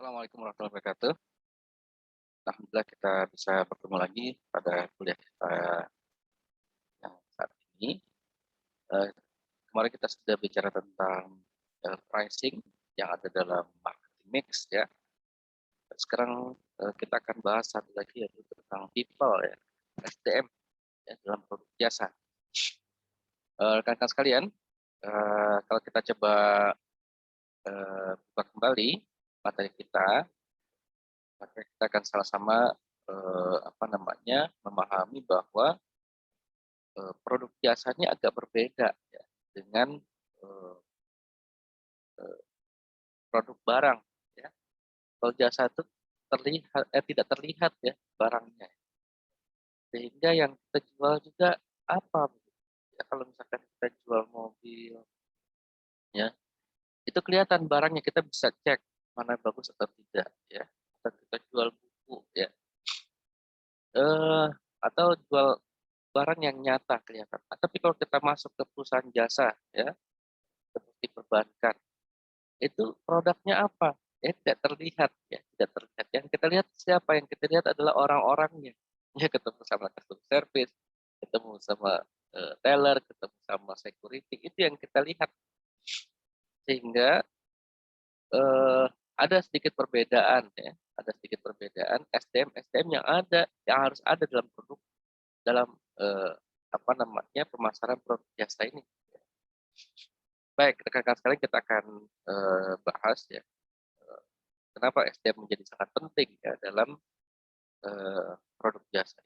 Assalamualaikum warahmatullahi wabarakatuh. Alhamdulillah kita bisa bertemu lagi pada kuliah kita yang saat ini. Eh, Kemarin kita sudah bicara tentang pricing yang ada dalam marketing mix ya. Dan sekarang kita akan bahas satu lagi yaitu tentang people ya, SDM ya, dalam produk jasa. Rekan-rekan sekalian, kalau kita coba buka kembali materi kita, maka kita akan sama-sama memahami bahwa produk jasanya agak berbeda ya, dengan eh, eh, produk barang ya. Kalau jasa itu tidak terlihat ya barangnya, sehingga yang kita jual juga apa ya, kalau misalkan kita jual mobil ya, itu kelihatan barangnya, kita bisa cek mana bagus atau tidak ya. Atau kita jual buku ya, eh atau jual barang yang nyata kelihatan. Tapi kalau kita masuk ke perusahaan jasa ya, seperti perbankan, itu produknya apa? Ya, tidak terlihat ya, tidak terlihat. Yang kita lihat siapa? Yang kita lihat adalah orang-orangnya. Ya, ketemu sama customer service, ketemu sama teller, ketemu sama security, itu yang kita lihat. Sehingga ada sedikit perbedaan ya, ada sedikit perbedaan SDM yang ada, yang harus ada dalam produk, dalam pemasaran produk jasa ini. Baik, rekan-rekan sekalian, kita akan bahas ya kenapa SDM menjadi sangat penting ya dalam produk jasa.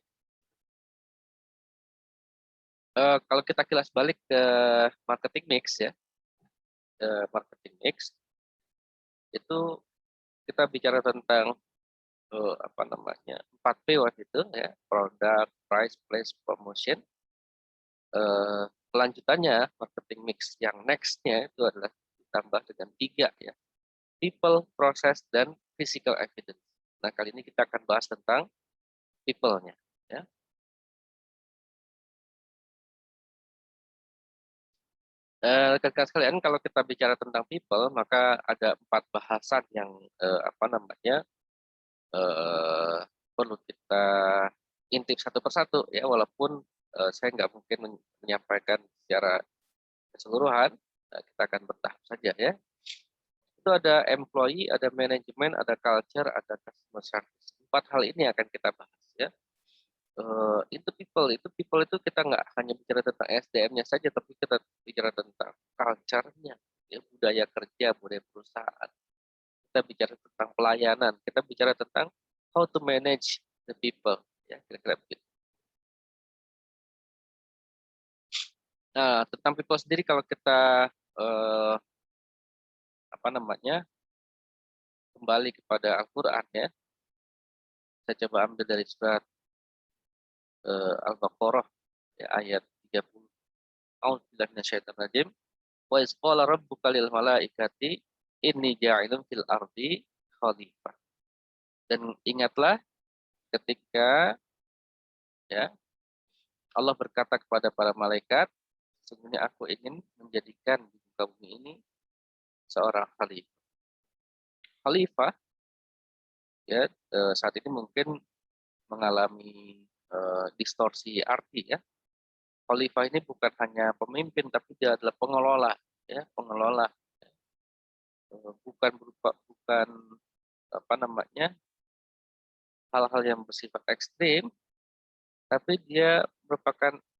Kalau kita kilas balik ke marketing mix ya, marketing mix itu kita bicara tentang 4P waktu itu ya, product, price, place, promotion. Kelanjutannya marketing mix yang nextnya itu adalah ditambah dengan 3 ya, people, process, dan physical evidence. Nah, kali ini kita akan bahas tentang people-nya ya. Rekan-rekan sekalian, kalau kita bicara tentang people, maka ada 4 bahasan yang eh, perlu kita intip satu persatu ya, walaupun saya nggak mungkin menyampaikan secara keseluruhan. Kita akan bertahap saja ya. Itu ada employee, ada manajemen, ada culture, ada customer service. 4 hal ini akan kita bahas ya. Itu people itu kita nggak hanya bicara tentang SDM-nya saja, tapi kita bicara tentang culture-nya ya, budaya kerja, budaya perusahaan. Kita bicara tentang pelayanan, kita bicara tentang how to manage the people ya, kira-kira begitu. Nah, tentang people sendiri, kalau kita eh, kembali kepada Al-Qur'an ya, saya coba ambil dari surat Al-Baqarah ya, ayat 30. A'udzubillahi minasyaitonir rajim. Wa iz qala rabbuka lil malaikati inni ja'ilun fil ardi khalifah. Dan ingatlah ketika ya Allah berkata kepada para malaikat, sesungguhnya aku ingin menjadikan di muka bumi ini seorang khalifah. Khalifah ya, saat ini mungkin mengalami distorsi arti ya. Khalifah ini bukan hanya pemimpin, tapi dia adalah pengelola ya, pengelola. Bukan apa namanya hal-hal yang bersifat ekstrim, tapi dia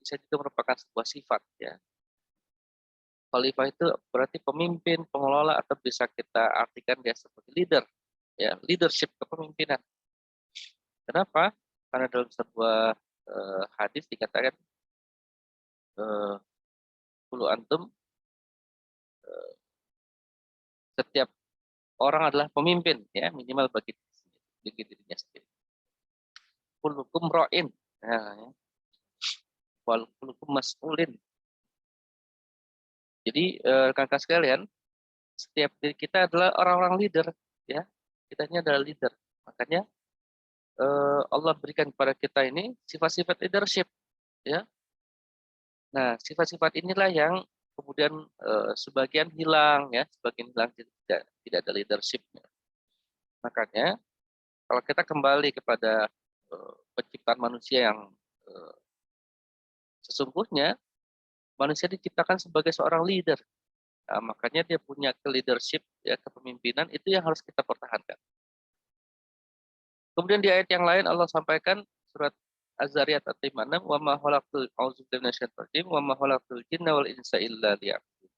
bisa juga merupakan sebuah sifat ya. Khalifah itu berarti pemimpin, pengelola, atau bisa kita artikan dia sebagai leader ya, leadership kepemimpinan. Kenapa? Karena dalam sebuah hadis dikatakan kulu antum, setiap orang adalah pemimpin ya, minimal bagi dirinya sendiri. Kulukum ro'in, nah, ya. Wal kulukum mas'ulin. Jadi rekan-rekan sekalian, setiap diri kita adalah orang-orang leader ya, kitanya adalah leader. Makanya Allah berikan kepada kita ini sifat-sifat leadership ya. Nah, sifat-sifat inilah yang kemudian sebagian hilang ya, sebagian hilang, tidak ada leadershipnya. Makanya kalau kita kembali kepada penciptaan manusia yang sesungguhnya, manusia diciptakan sebagai seorang leader. Nah, makanya dia punya leadership, ya, kepemimpinan itu yang harus kita pertahankan. Kemudian di ayat yang lain Allah sampaikan surat Az-Zariyat ayat 56, wa ma khalaqtul a'udzubillahi minasyaitonir rajim wa ma khalaqtul jinna wal insa illa liya'budun.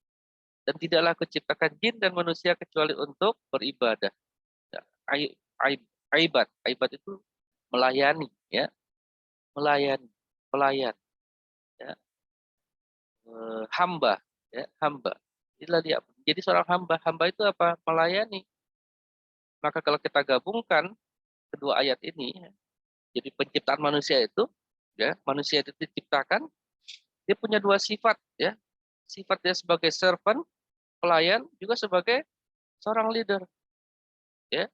Dan tidaklah kuciptakan jin dan manusia kecuali untuk beribadah. Ya, aibat itu melayani, ya, melayani, pelayan, ya, hamba, ya, hamba. Illa liya'budun. Jadi seorang hamba itu apa? Melayani. Maka kalau kita gabungkan kedua ayat ini, ya, jadi penciptaan manusia itu, ya, manusia itu diciptakan, dia punya dua sifat, ya. Sifat dia sebagai servant, pelayan, juga sebagai seorang leader, ya.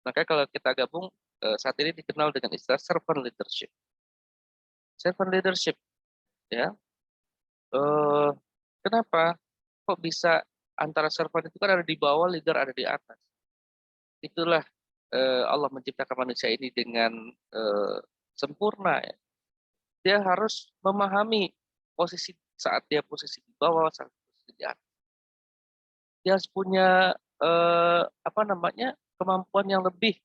Maka kalau kita gabung saat ini dikenal dengan istilah servant leadership. Servant leadership, ya. Eh, Kenapa? Kok bisa antara servant itu kan ada di bawah, leader ada di atas. Itulah Allah menciptakan manusia ini dengan sempurna, ya. Dia harus memahami posisi saat dia posisi di bawah, saat posisi di atas. Dia harus punya apa namanya, kemampuan yang lebih,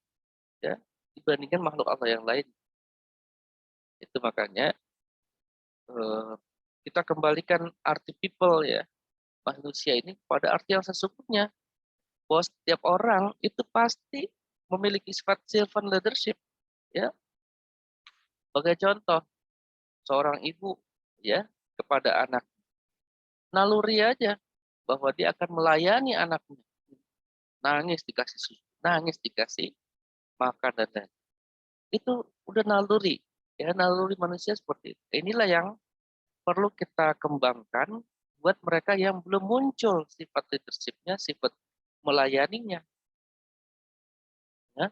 ya, dibandingkan makhluk Allah yang lain. Itu makanya kita kembalikan arti people, ya, manusia ini pada arti yang sesungguhnya, bahwa setiap orang itu pasti memiliki sifat servant leadership, ya. Sebagai contoh, seorang ibu, ya, kepada anak, naluri aja bahwa dia akan melayani anaknya, nangis dikasih susu, nangis dikasih makan dan lain. Itu udah naluri, ya, naluri manusia seperti itu. Inilah yang perlu kita kembangkan buat mereka yang belum muncul sifat leadership-nya, sifat melayaninya. Ya.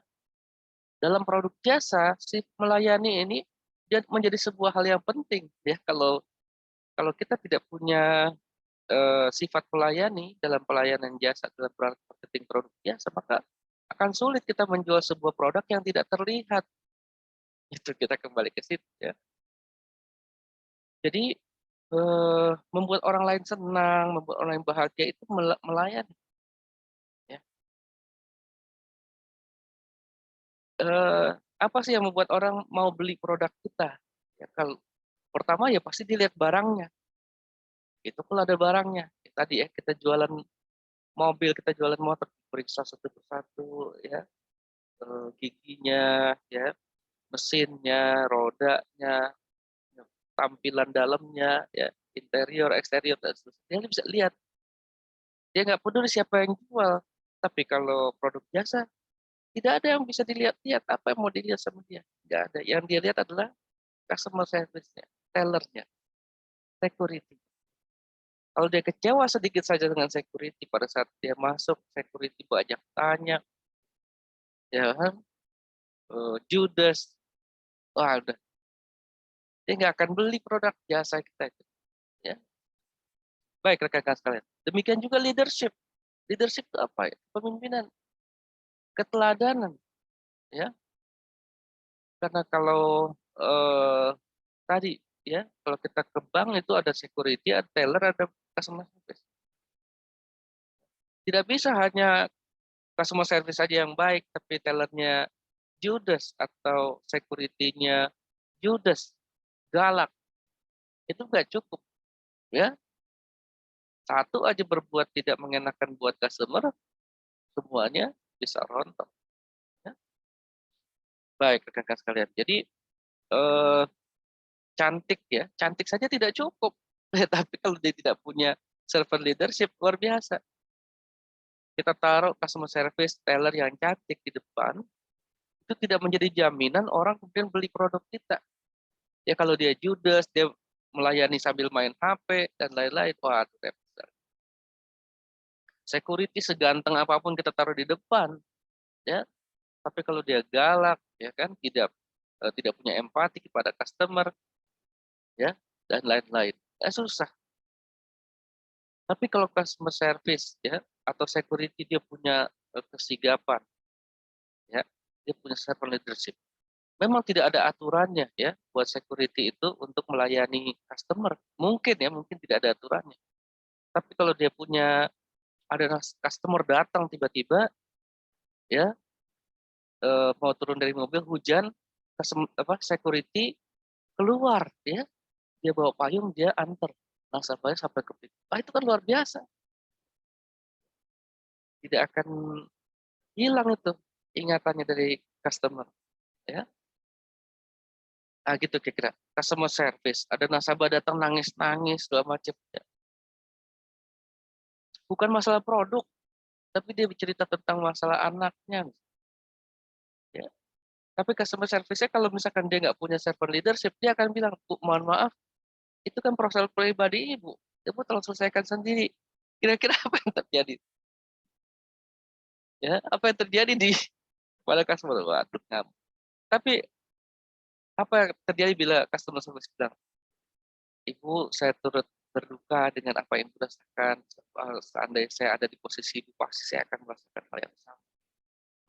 Dalam produk jasa, si melayani ini dia menjadi sebuah hal yang penting, ya. Kalau kita tidak punya sifat melayani dalam pelayanan jasa, dalam marketing produk jasa, maka akan sulit kita menjual sebuah produk yang tidak terlihat. Itu kita kembali ke situ, ya. Jadi membuat orang lain senang, membuat orang lain bahagia itu melayani. Ya. Apa sih yang membuat orang mau beli produk kita? Ya, kalau pertama ya pasti dilihat barangnya. Itu kalau ada barangnya. Tadi, ya, kita jualan mobil, kita jualan motor, periksa satu persatu, ya, giginya, ya, mesinnya, rodanya, tampilan dalamnya, ya, interior, eksterior, dan seterusnya. Dia bisa lihat. Dia nggak peduli siapa yang jual. Tapi kalau produk jasa, tidak ada yang bisa dilihat-lihat apa yang mau dilihat sama dia. Nggak ada. Yang dia lihat adalah customer service-nya, tellernya, security. Kalau dia kecewa sedikit saja dengan security, pada saat dia masuk, security banyak tanya, ya kan, Judas, wah udah, dia nggak akan beli produk jasa kita itu. Ya. Baik rekan-rekan sekalian. Demikian juga leadership. Leadership itu apa ya? Kepemimpinan, keteladanan, ya. Karena kalau tadi, ya, kalau kita ke bank itu ada security, ada teller, ada customer service. Tidak bisa hanya customer service saja yang baik, tapi tellernya Judas atau security-nya Judas, galak. Itu nggak cukup, ya. Satu aja berbuat tidak mengenakan buat customer, semuanya bisa rontok. Ya. Baik rekan-rekan sekalian. Jadi eh, cantik, ya, cantik saja tidak cukup. Tapi kalau dia tidak punya servant leadership, luar biasa. Kita taruh customer service teller yang cantik di depan, itu tidak menjadi jaminan orang kemudian beli produk kita. Ya kalau dia judes, dia melayani sambil main HP dan lain-lain, waduh, repot. Security seganteng apapun kita taruh di depan, ya, tapi kalau dia galak, ya kan, tidak punya empati kepada customer, ya, dan lain-lain, susah. Tapi kalau customer service, ya, atau security dia punya kesigapan, ya, dia punya servant leadership. Memang tidak ada aturannya ya buat security itu untuk melayani customer. Mungkin ya, mungkin tidak ada aturannya. Tapi kalau dia punya ada customer datang tiba-tiba ya mau turun dari mobil hujan, security keluar ya, dia bawa payung, dia antar nasabahnya sampai ke pintu. Itu kan luar biasa. Tidak akan hilang itu ingatannya dari customer ya. Nah, gitu kira-kira. Customer service, ada nasabah datang nangis-nangis segala macam ya. Bukan masalah produk, tapi dia bercerita tentang masalah anaknya ya. Tapi customer service-nya kalau misalkan dia nggak punya servant leadership, dia akan bilang, "Bu, mohon maaf, itu kan proses pribadi Ibu. Ibu tolong selesaikan sendiri." Kira-kira apa yang terjadi? Ya, apa yang terjadi di pada customer? Waduh, ngamuk. Tapi apa yang terjadi bila customer service bilang, "Ibu, saya turut berduka dengan apa yang Ibu rasakan. Seandainya saya ada di posisi Ibu, pasti saya akan merasakan hal yang sama.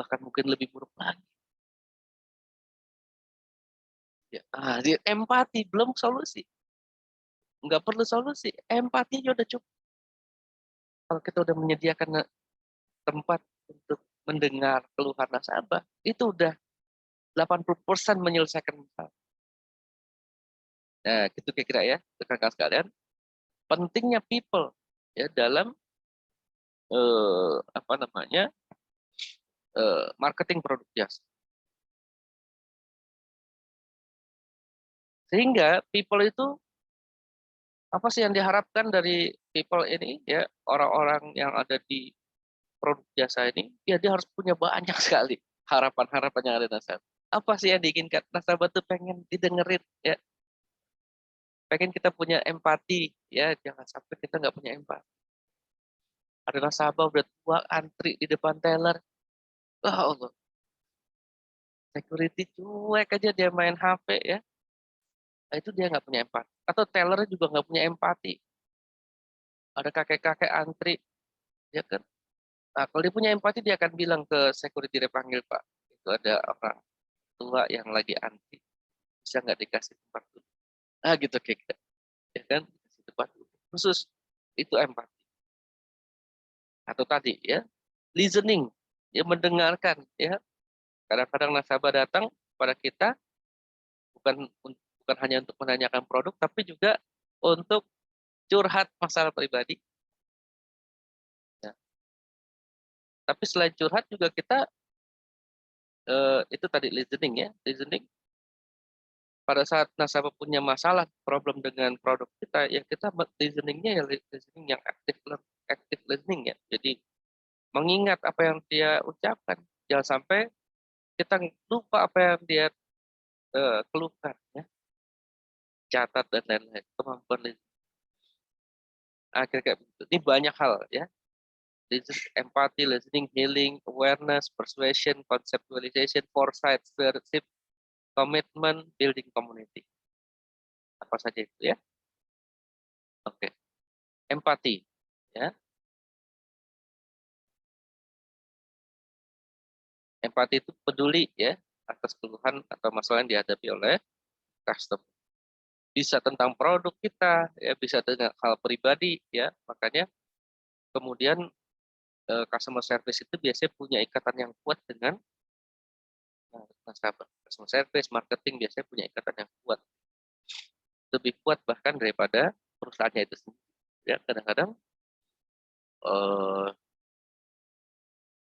Bahkan mungkin lebih buruk lagi." Ya, dia empati, belum solusi. Nggak perlu solusi, empatinya udah cukup. Kalau kita udah menyediakan tempat untuk mendengar keluhan nasabah, itu udah 80% menyelesaikan masalah. Nah, gitu kira-kira ya, rekan-rekan sekalian. Pentingnya people ya dalam apa namanya marketing produk jasa. Sehingga people itu apa sih yang diharapkan dari people ini ya, orang-orang yang ada di produk jasa ini, ya dia harus punya banyak sekali harapan-harapan yang ada nasabah. Apa sih yang diinginkan? Nasabah tuh pengen didengerin ya, pengen kita punya empati ya, jangan sampai kita nggak punya empati. Ada nasabah udah tua antri di depan teller, wah Allah, security cuek aja dia main HP ya. Nah, itu dia nggak punya empati. Atau tellernya juga nggak punya empati. Ada kakek-kakek antri, ya kan? Nah, kalau dia punya empati, dia akan bilang ke security, dia panggil, "Pak, itu ada orang tua yang lagi antri, bisa nggak dikasih tempat duduk?" Ah, gitu kayak gitu. Ya kan? Dikasih tempat duduk. Khusus itu empati. Atau tadi ya, listening, ya mendengarkan ya. Kadang-kadang nasabah datang pada kita bukan bukan hanya untuk menanyakan produk, tapi juga untuk curhat masalah pribadi. Ya. Tapi selain curhat juga kita itu tadi listening ya, listening. Pada saat nasabah punya masalah, problem dengan produk kita, ya kita listeningnya ya listening yang active listening ya. Jadi mengingat apa yang dia ucapkan, jangan sampai kita lupa apa yang dia keluhkan ya, catat dan lain-lain. Kemampuan listening. Kayak begitu. Ini banyak hal ya. Empathy, listening, healing, awareness, persuasion, conceptualization, foresight, stewardship, commitment, building community. Apa saja itu ya? Oke. Empati ya. Empati itu peduli ya atas keluhan atau masalah yang dihadapi oleh customer. Bisa tentang produk kita ya, bisa dengan hal pribadi ya. Makanya kemudian customer service itu biasanya punya ikatan yang kuat dengan nasabah. Customer service, marketing biasanya punya ikatan yang kuat. Lebih kuat bahkan daripada perusahaannya itu sendiri. Ya, kadang-kadang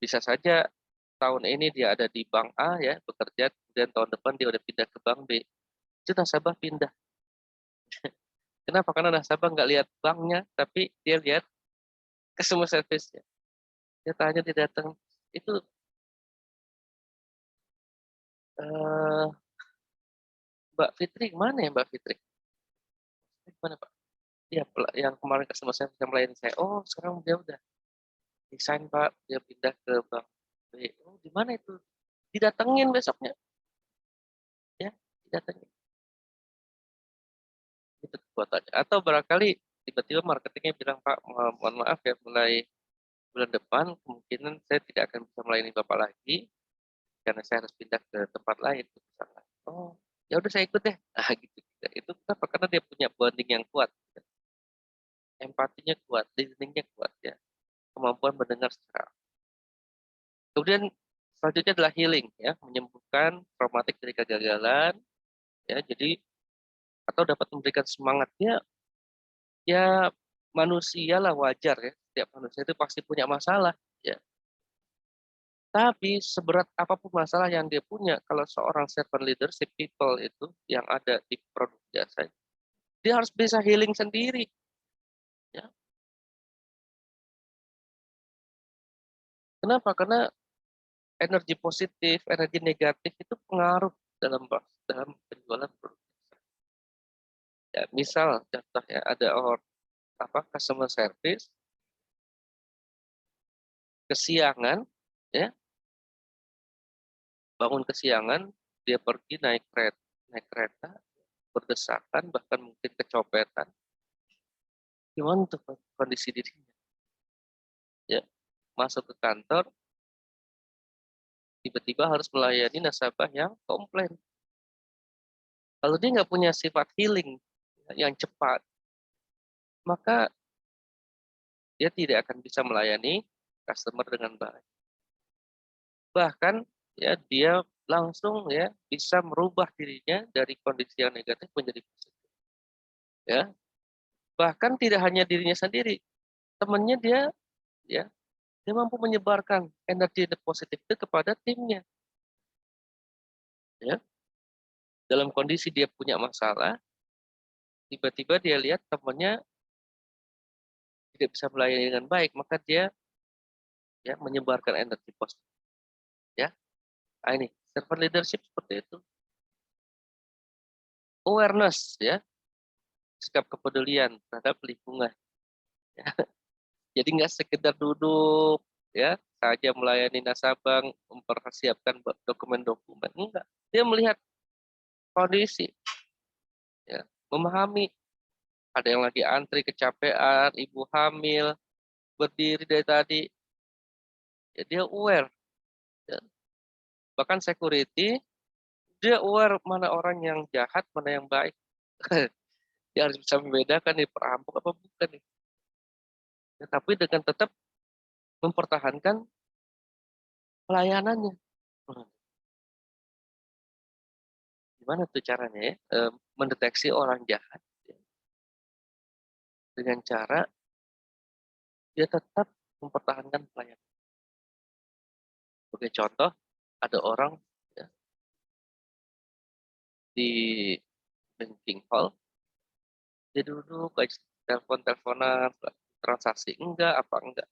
bisa saja tahun ini dia ada di bank A ya bekerja, kemudian tahun depan dia udah pindah ke bank B. Itu nasabah pindah. Kenapa? Karena nasabah nggak lihat banknya, tapi dia lihat customer service-nya. Dia tanya, dia datang, itu eh, Mbak Fitri mana ya Mbak Fitri? Gimana Pak? Iya, yang kemarin customer service yang melayani saya. Oh, sekarang dia udah resign Pak, dia pindah ke bank B. Oh, di mana itu? Didatengin besoknya, ya, didatengin. Itu kekuatannya. Atau barangkali tiba-tiba marketingnya bilang, "Pak, mohon maaf ya, mulai bulan depan kemungkinan saya tidak akan bisa melayani Bapak lagi. karena saya harus pindah ke tempat lain. Misalkan. Oh, ya udah saya ikut deh. Ah, gitu. Itu kenapa? Karena dia punya bonding yang kuat, empatinya kuat, listeningnya kuat ya, kemampuan mendengar secara. Kemudian selanjutnya adalah healing ya, menyembuhkan traumatik dari kegagalan ya. Jadi atau dapat memberikan semangatnya ya, manusia lah, wajar ya. Setiap manusia itu pasti punya masalah ya. Tapi seberat apapun masalah yang dia punya, kalau seorang servant leadership people itu yang ada di produk jasa, dia harus bisa healing sendiri. Ya. Kenapa? Karena energi positif, energi negatif itu pengaruh dalam penjualan produk. Ya, misal contoh ya, ada orang customer service kesiangan, ya, bangun kesiangan, dia pergi naik kereta berdesakan, bahkan mungkin kecopetan. Gimana tuh kondisi dirinya? Ya, masuk ke kantor, tiba-tiba harus melayani nasabah yang komplain. Kalau dia nggak punya sifat healing yang cepat, maka dia tidak akan bisa melayani customer dengan baik. Bahkan ya dia langsung ya bisa merubah dirinya dari kondisi yang negatif menjadi positif. Ya, bahkan tidak hanya dirinya sendiri, temannya dia ya, dia mampu menyebarkan energi positif itu kepada timnya. Ya, dalam kondisi dia punya masalah, tiba-tiba dia lihat temannya tidak bisa melayani dengan baik, maka dia ya menyebarkan energi positif. Ya, nah, ini servant leadership seperti itu. Awareness ya, sikap kepedulian terhadap lingkungan. Ya. Jadi nggak sekedar duduk ya saja melayani nasabah, mempersiapkan dokumen-dokumen, enggak. Dia melihat kondisi, ya, memahami ada yang lagi antri kecapean, ibu hamil, berdiri dari tadi, ya dia aware. Ya. Bahkan security, dia aware mana orang yang jahat, mana yang baik. Dia harus bisa membedakan nih perampok apa bukan nih. Ya, tapi dengan tetap mempertahankan pelayanannya. Gimana tuh caranya ya? Mendeteksi orang jahat ya, dengan cara dia tetap mempertahankan pelayanan. Sebagai contoh, ada orang ya, di banking hall, dia duduk kayak telepon-teleponan, transaksi enggak, apa enggak.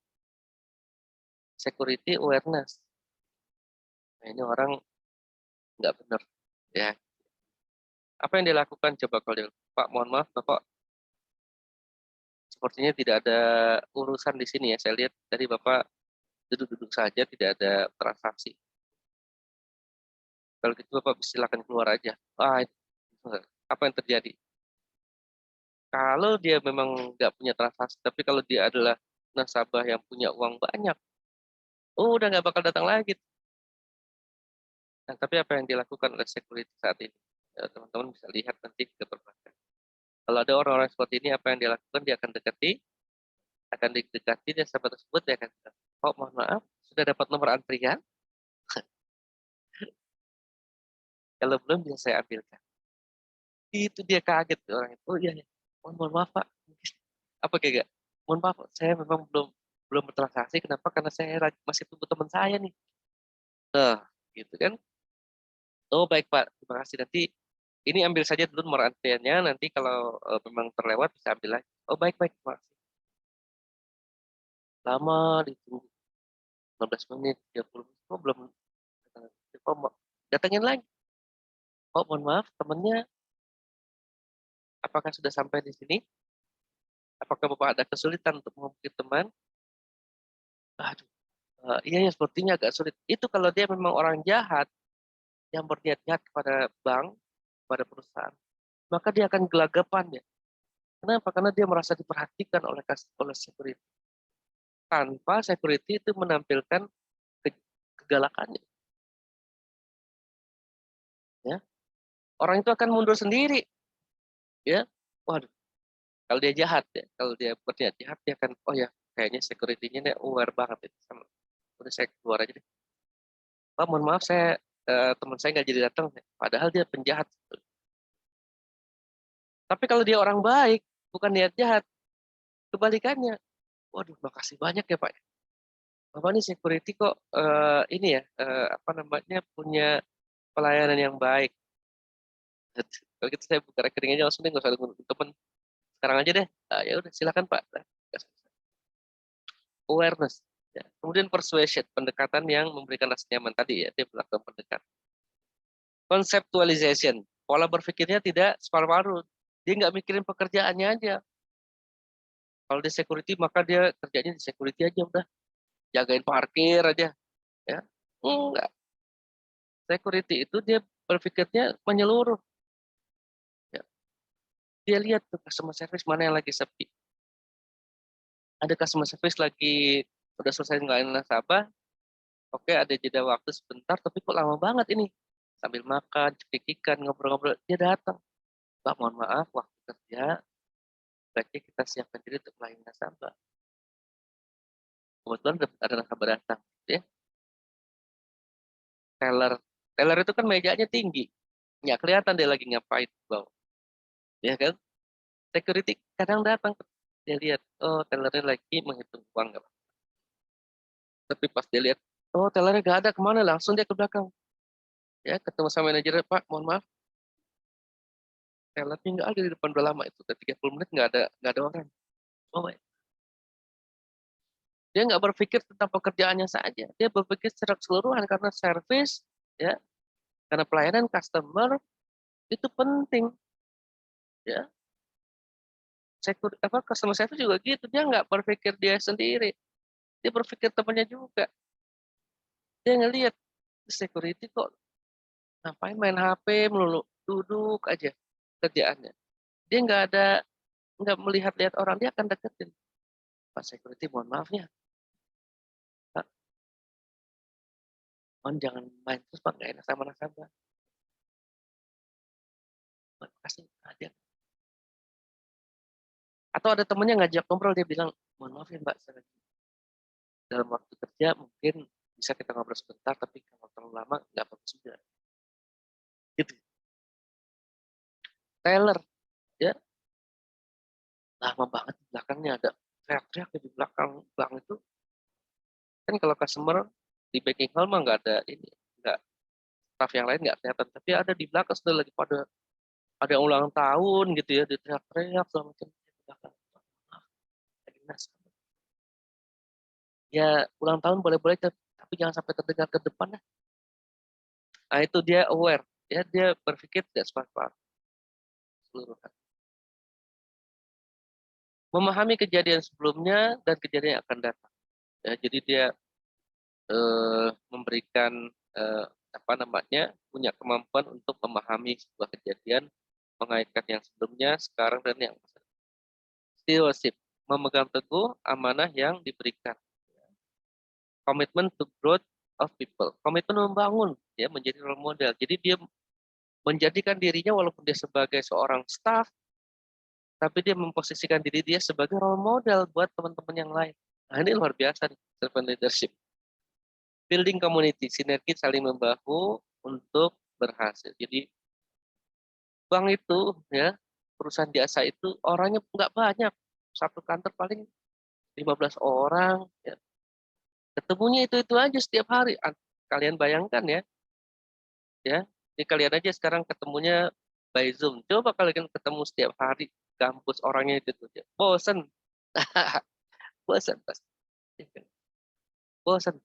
Security awareness. Nah, ini orang enggak benar. Ya. Apa yang dilakukan? Coba kalau dia, Pak, mohon maaf, Bapak, sepertinya tidak ada urusan di sini ya. Saya lihat tadi Bapak duduk-duduk saja, tidak ada transaksi. Kalau gitu Bapak silakan keluar aja. Ah, apa yang terjadi? Kalau dia memang nggak punya transaksi, tapi kalau dia adalah nasabah yang punya uang banyak, oh udah nggak bakal datang lagi. Nah, tapi apa yang dilakukan oleh security saat ini? Ya, teman-teman bisa lihat nanti ke perbankan. Kalau ada orang-orang seperti ini, apa yang dia lakukan? Dia akan didekati nasabah tersebut, dia akan bilang, oh mohon maaf, sudah dapat nomor antrian? Kalau belum bisa saya ambilkan. Itu dia kaget orang itu. Oh iya, iya. Mohon maaf Pak. Apa kayak gak? Mohon maaf, saya memang belum belum bertransaksi. Kenapa? Karena saya masih tunggu teman saya nih. Nah, gitu kan. Oh baik Pak, terima kasih. Nanti ini ambil saja dulu nomor antriannya. Nanti kalau memang terlewat bisa ambil lagi. Oh baik baik, terima kasih. Lama ditunggu 15 menit, 30 menit. Oh belum datang. Oh, datangin lagi. Oh mohon maaf, temannya apakah sudah sampai di sini? Apakah Bapak ada kesulitan untuk menghubungi teman? Aduh, iya ya sepertinya agak sulit. Itu kalau dia memang orang jahat yang berniat jahat kepada bank, kepada perusahaan, maka dia akan gelagapan ya. Kenapa? Karena dia merasa diperhatikan oleh security. Tanpa security itu menampilkan kegalakannya. orang itu akan mundur sendiri, ya. Waduh, kalau dia jahat ya, kalau dia berniat jahat dia akan, oh ya, kayaknya security-nya dia aware banget itu sama. Udah saya keluar aja deh. Pak, mohon maaf saya teman saya nggak jadi datang, padahal dia penjahat. Tapi kalau dia orang baik, bukan niat jahat, kebalikannya. Waduh, makasih banyak ya Pak. Bapak nih security kok ini ya, apa namanya, punya pelayanan yang baik. Kalau gitu saya buka rekening aja langsung deh, nggak usah nunggu temen. Sekarang aja deh. Ah, ya udah silakan Pak. Nah, awareness. Ya. Kemudian persuasion, pendekatan yang memberikan rasa nyaman tadi ya, dia melakukan pendekatan. Conceptualization, pola berpikirnya tidak separuh-paruh. Dia nggak mikirin pekerjaannya aja. Kalau di security maka dia kerjanya di security aja udah, jagain parkir aja, ya. Enggak. Security itu dia berpikirnya menyeluruh. Ya. Dia lihat tuh customer service mana yang lagi sepi. Ada customer service lagi udah selesai ngelain nasabah, oke ada jeda waktu sebentar, tapi kok lama banget ini. Sambil makan, cekikikan, ngobrol-ngobrol, dia datang. Pak, mohon maaf, waktu kerja, baiknya kita siapkan diri untuk melayani nasabah. Kebetulan ada nasabah datang, ya. Teller, teller itu kan mejanya tinggi, nggak kelihatan dia lagi ngapain di bawah, ya kan? Security kadang datang, dia lihat, oh tellernya lagi menghitung uang, nggak apa. Tapi pas dia lihat, oh tellernya nggak ada, kemana? Langsung dia ke belakang, ya ketemu sama manajernya, Pak, mohon maaf, tellernya nggak ada di depan, udah lama itu, udah 30 menit nggak ada orang. Oh, dia nggak berpikir tentang pekerjaannya saja, dia berpikir secara keseluruhan karena service, ya, karena pelayanan customer itu penting, ya. Apa customer service juga gitu, dia nggak berpikir dia sendiri, dia berpikir temannya juga. Dia ngelihat security kok ngapain main HP melulu, duduk aja kerjaannya. Dia nggak melihat-lihat orang, dia akan deketin. Pak security, mohon maaf ya, Pak, mohon jangan main terus Pak, nggak enak sama nasabah. Makasih, ada. Atau ada temennya ngajak ngobrol, dia bilang, mohon maaf ya Mbak, dalam waktu kerja mungkin bisa kita ngobrol sebentar, tapi kalau terlalu lama nggak bagus juga. Gitu. Taylor, ya, lama banget di belakangnya ada teriak-teriak di belakang bank itu. Kan kalau customer di banking hall mah nggak ada ini, nggak, staff yang lain nggak kelihatan, tapi ada di belakang sudah lagi pada ada yang ulang tahun gitu ya, di teriak-teriak segala macam di belakang. Ya ulang tahun boleh-boleh, tapi jangan sampai terdengar ke depan ya. Nah itu dia aware, ya dia berpikir tidak sepakat seluruhan. Memahami kejadian sebelumnya dan kejadian yang akan datang. Ya, jadi dia memberikan apa namanya, punya kemampuan untuk memahami sebuah kejadian, mengaitkan yang sebelumnya, sekarang dan yang masa depan. Stewardship, memegang teguh amanah yang diberikan. Komitmen to growth of people, komitmen membangun, ya, menjadi role model. Jadi dia menjadikan dirinya walaupun dia sebagai seorang staff, tapi dia memposisikan diri dia sebagai role model buat teman-teman yang lain. Nah ini luar biasa nih, servant leadership. Building community, sinergi saling membahu untuk berhasil. Jadi bank itu, ya, perusahaan jasa itu orangnya nggak banyak, satu kantor paling 15 orang, ya. Ketemunya itu aja setiap hari. Kalian bayangkan ya, ini kalian aja sekarang ketemunya by Zoom. Coba kalian ketemu setiap hari, kampus orangnya itu tuh, bosen, bosen pasti, bosen.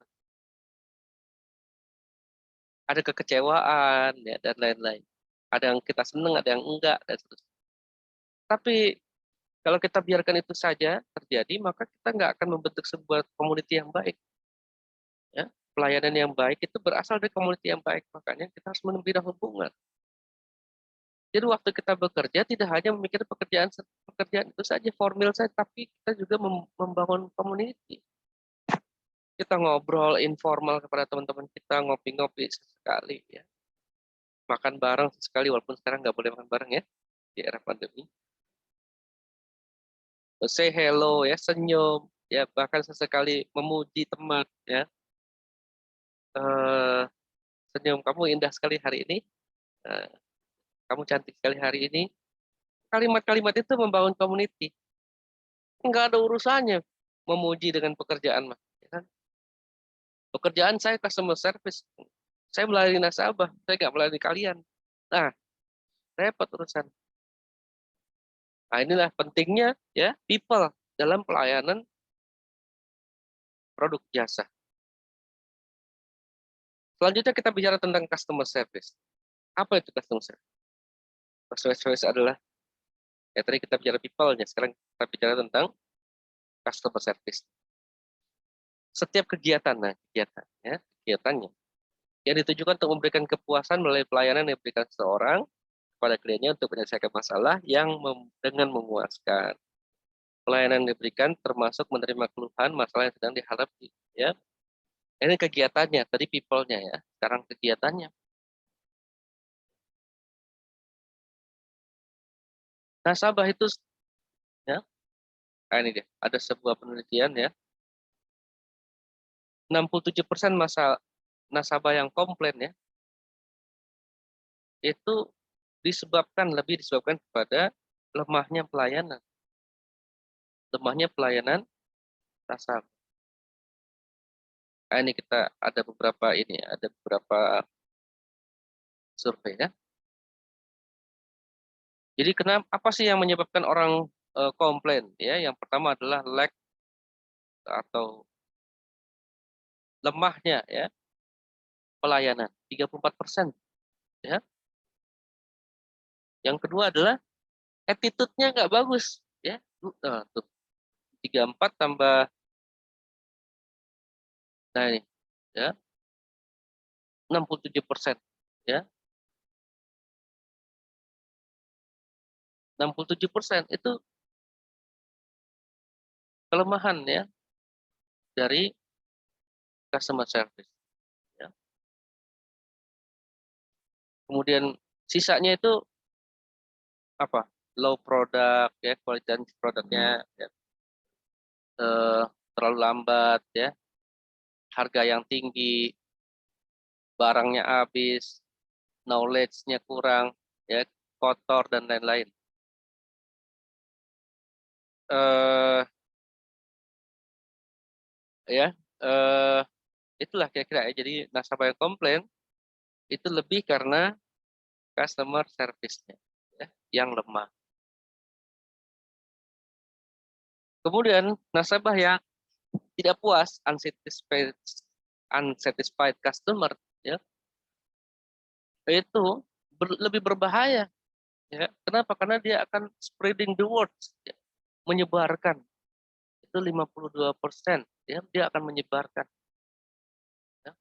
Ada kekecewaan ya dan lain-lain. Ada yang kita seneng, ada yang enggak dan seterusnya. Tapi kalau kita biarkan itu saja terjadi, maka kita nggak akan membentuk sebuah community yang baik. Ya. Pelayanan yang baik itu berasal dari community yang baik. Makanya kita harus membina hubungan. Jadi waktu kita bekerja tidak hanya memikirkan pekerjaan itu saja, formil saja, tapi kita juga membangun community. Kita ngobrol informal kepada teman-teman kita, ngopi-ngopi sesekali, ya. makan bareng sekali, walaupun sekarang nggak boleh makan bareng ya di era pandemi. Say hello ya, senyum ya, bahkan sesekali memuji teman ya. Eh, Senyum, kamu indah sekali hari ini. Eh, Kamu cantik sekali hari ini. Kalimat-kalimat itu membangun community. Nggak ada urusannya memuji dengan pekerjaan mah. Ya kan? Pekerjaan saya customer service. Saya melayani nasabah, saya nggak melayani kalian. Nah, repot urusan. Nah, inilah pentingnya ya people dalam pelayanan produk jasa. Selanjutnya kita bicara tentang customer service. Apa itu customer service? Customer service adalah, ya tadi kita bicara people-nya, sekarang kita bicara tentang customer service. Setiap kegiatan, nah kegiatannya yang ditujukan untuk memberikan kepuasan melalui pelayanan yang diberikan seseorang kepada kliennya untuk menyelesaikan masalah yang dengan memuaskan. Pelayanan yang diberikan termasuk menerima keluhan masalah yang sedang dihadapi. Ya, ini kegiatannya, tadi people-nya ya. Sekarang kegiatannya. Nasabah itu ya, ini dia. Ada sebuah penelitian ya. 67% masa nasabah yang komplain ya, itu lebih disebabkan kepada lemahnya pelayanan. Lemahnya pelayanan nasabah. Ini kita ada beberapa ada beberapa survei ya. Jadi kenapa, apa sih yang menyebabkan orang komplain ya? Yang pertama adalah lack atau lemahnya ya pelayanan, 34% ya. Yang kedua adalah attitude-nya nggak bagus ya. Tuh 34 tambah, nah ini ya, 67% ya. 67% itu kelemahan ya dari customer service ya. Kemudian sisanya itu apa? Low product ya, kualitas produknya ya, terlalu lambat ya, harga yang tinggi, barangnya habis, knowledge-nya kurang ya, kotor dan lain-lain. Eh ya, eh itulah kira-kira ya. Jadi nasabah yang komplain itu lebih karena customer service-nya ya, yang lemah. Kemudian nasabah yang tidak puas, unsatisfied customer ya, itu lebih berbahaya ya. Kenapa? Karena dia akan spreading the word ya, menyebarkan. Itu 52% ya, dia akan menyebarkan ya.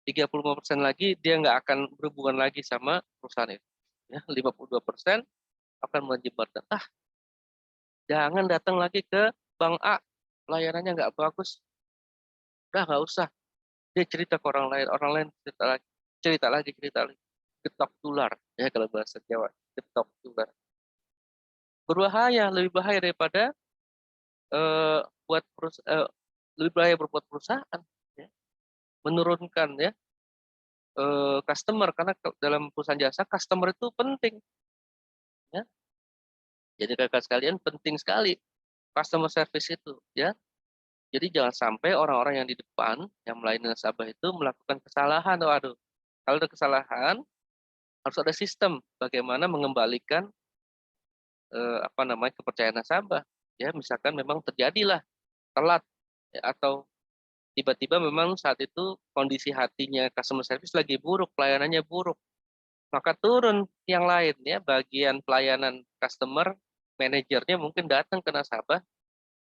35% lagi dia nggak akan berhubungan lagi sama perusahaan itu ya. 52% akan menyebarkan, jangan datang lagi ke bank A, layanannya nggak bagus, udah nggak usah. Dia cerita ke orang lain cerita lagi, getok tular ya kalau bahasa Jawa, getok tular. Berbahaya, lebih bahaya daripada eh, buat lebih bahaya berbuat perusahaan ya. Menurunkan ya customer, karena dalam perusahaan jasa customer itu penting ya. Jadi kakak sekalian, penting sekali customer service itu ya. Jadi jangan sampai orang-orang yang di depan yang melayani nasabah itu melakukan kesalahan. Waduh, kalau ada kesalahan harus ada sistem bagaimana mengembalikan kepercayaan nasabah. Ya, misalkan memang terjadilah telat ya, atau tiba-tiba memang saat itu kondisi hatinya customer service lagi buruk, pelayanannya buruk, maka turun yang lain ya, bagian pelayanan customer, manajernya mungkin datang ke nasabah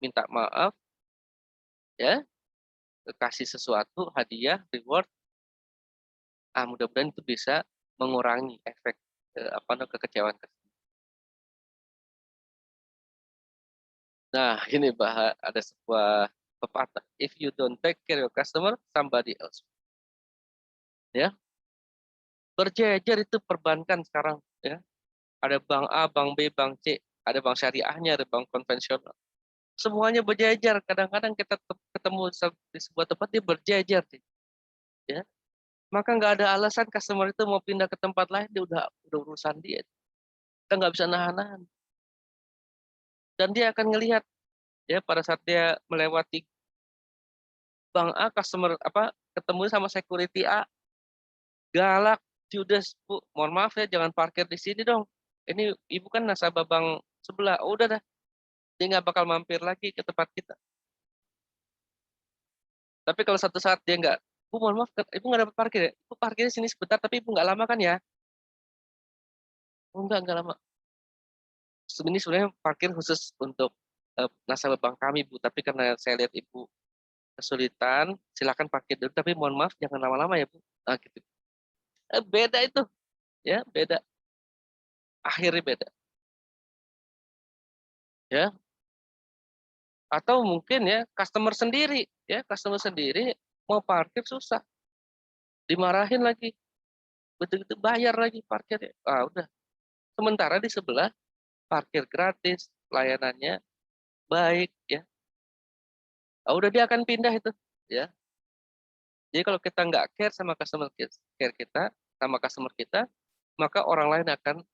minta maaf ya, kasih sesuatu hadiah reward, mudah-mudahan itu bisa mengurangi efek kekecewaan. Nah, ini ada sebuah pepatah, if you don't take care of your customer, somebody else. Ya, Berjejer itu perbankan sekarang, ya. Ada bank A, bank B, bank C, ada bank syariahnya, ada bank konvensional. Semuanya berjejer. Kadang-kadang kita ketemu di sebuah tempat dia berjejer, ya. Maka nggak ada alasan customer itu mau pindah ke tempat lain, dia udah urusan dia. Kita nggak bisa nahan-nahan. Dan dia akan ngelihat, ya, pada saat dia melewati bank A, customer apa ketemu sama security A, galak, judes, Bu, mohon maaf ya, jangan parkir di sini dong. Ini ibu kan nasabah bank sebelah. Oh, udah dah, dia nggak bakal mampir lagi ke tempat kita. Tapi kalau satu saat dia nggak, Bu, mohon maaf, ibu nggak dapat parkir ya? Ibu parkir di sini sebentar, tapi ibu nggak lama kan ya? Oh, nggak lama. Ini sebenarnya parkir khusus untuk nasabah bank kami, Bu. Tapi karena saya lihat ibu kesulitan, silakan parkir dulu. Tapi mohon maaf, jangan lama-lama ya, Bu. Nah, gitu. Beda itu, ya, beda. Akhirnya beda, ya. Atau mungkin ya customer sendiri mau parkir susah, dimarahin lagi, begitu bayar lagi parkirnya. Ah, udah. Sementara di sebelah parkir gratis, layanannya baik, ya. Ah, udah dia akan pindah itu, ya. Jadi kalau kita nggak care sama care kita, sama customer kita, maka orang lain akan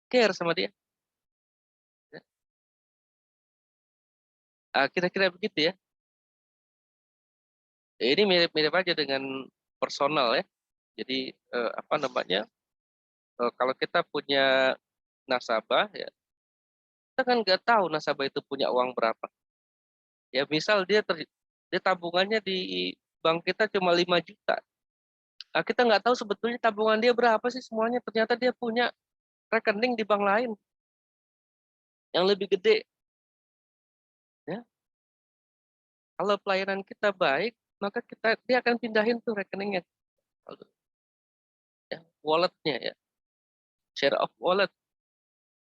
care sama dia. Ya. Ah, kira-kira begitu ya. Ini mirip-mirip aja dengan personal, ya. Jadi apa namanya? Kalau kita punya nasabah, ya, kita kan nggak tahu nasabah itu punya uang berapa. Ya misal dia tabungannya di bank kita cuma 5 juta. Nah, kita nggak tahu sebetulnya tabungan dia berapa sih semuanya. Ternyata dia punya rekening di bank lain yang lebih gede. Ya. Kalau pelayanan kita baik, maka dia akan pindahin tuh rekeningnya, ya, walletnya, ya, share of wallet.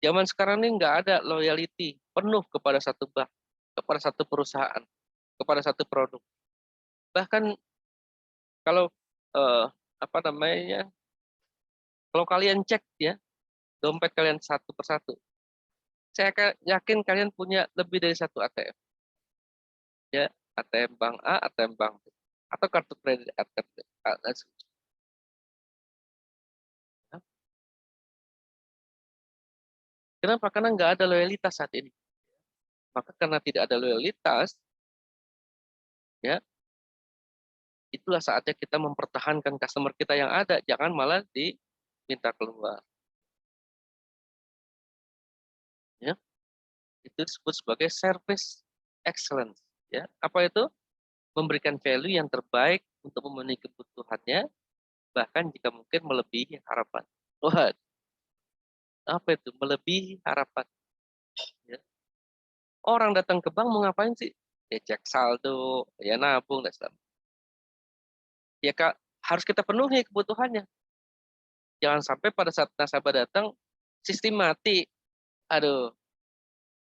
Zaman sekarang ini nggak ada loyalty penuh kepada satu bank, kepada satu perusahaan, kepada satu produk. Bahkan kalau eh, apa namanya, kalau kalian cek, ya, dompet kalian satu persatu, saya yakin kalian punya lebih dari satu ATM, ya, ATM bank A, ATM bank B, atau kartu kredit ATM. Kenapa? Karena nggak ada loyalitas saat ini. Maka karena tidak ada loyalitas, ya, itulah saatnya kita mempertahankan customer kita yang ada, jangan malah diminta keluar. Ya, itu disebut sebagai service excellence. Ya, apa itu? Memberikan value yang terbaik untuk memenuhi kebutuhannya, bahkan jika mungkin melebihi harapan. Wah, apa itu? Melebihi harapan. Ya. Orang datang ke bank mau ngapain sih? Ya cek saldo, ya nabung, dan sebagainya. Ya Kak, harus kita penuhi kebutuhannya. Jangan sampai pada saat nasabah datang, sistem mati. Aduh,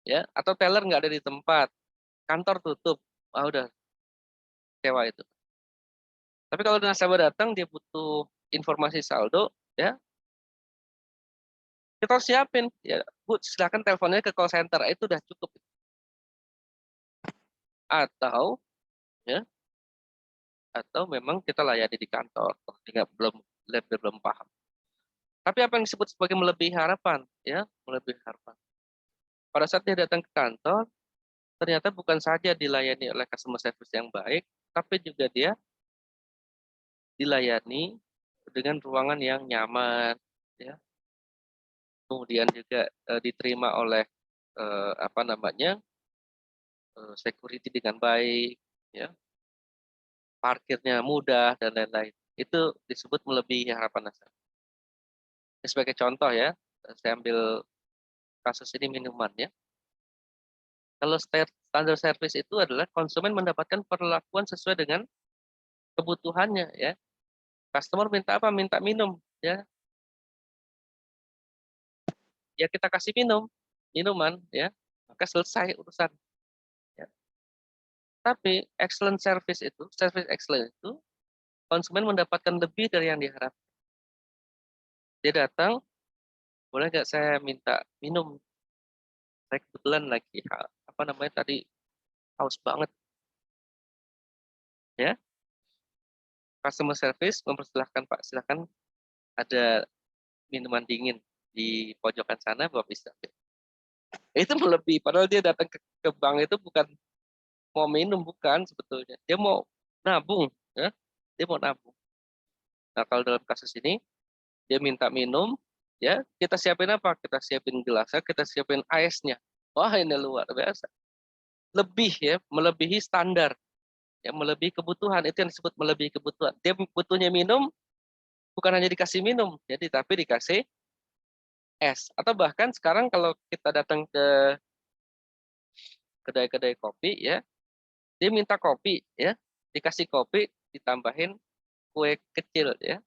ya, atau teller nggak ada di tempat, kantor tutup. Ah, udah, kecewa itu. Tapi kalau nasabah datang, dia butuh informasi saldo, ya, kita harus siapin. Ya, Bu, silakan teleponnya ke call center. Itu udah cukup. Atau, ya, atau memang kita layani di kantor. Tidak, belum paham. Tapi apa yang disebut sebagai melebihi harapan, ya, melebihi harapan. Pada saat dia datang ke kantor, ternyata bukan saja dilayani oleh customer service yang baik, tapi juga dia dilayani dengan ruangan yang nyaman, ya. Kemudian juga diterima oleh apa namanya, security dengan baik, ya, parkirnya mudah dan lain-lain. Itu disebut melebihi harapan nasabah. Sebagai contoh, ya, saya ambil kasus ini minuman, ya. Kalau standar service itu adalah konsumen mendapatkan perlakuan sesuai dengan kebutuhannya, ya. Customer minta apa? Minta minum, ya. Ya kita kasih minuman, ya. Maka selesai urusan. Ya. Tapi excellent service itu, service excellent itu, konsumen mendapatkan lebih dari yang diharapkan. Dia datang, boleh nggak saya minta minum? Saya kebetulan lagi apa namanya tadi haus banget, ya. Customer service mempersilahkan Pak, silakan ada minuman dingin di pojokan sana, Bapak bisa. Itu melebihi, padahal dia datang ke bank itu bukan mau minum, bukan sebetulnya. Dia mau nabung, ya. Dia mau nabung. Nah, kalau dalam kasus ini dia minta minum, ya kita siapin apa? Kita siapin gelasnya, kita siapin aisnya. Wah, ini luar biasa. Lebih ya, melebihi standar, ya melebihi kebutuhan. Itu yang disebut melebihi kebutuhan. Dia butuhnya minum, bukan hanya dikasih minum, jadi tapi dikasih es. Atau bahkan sekarang kalau kita datang ke kedai-kedai kopi, ya dia minta kopi, ya dikasih kopi, ditambahin kue kecil, ya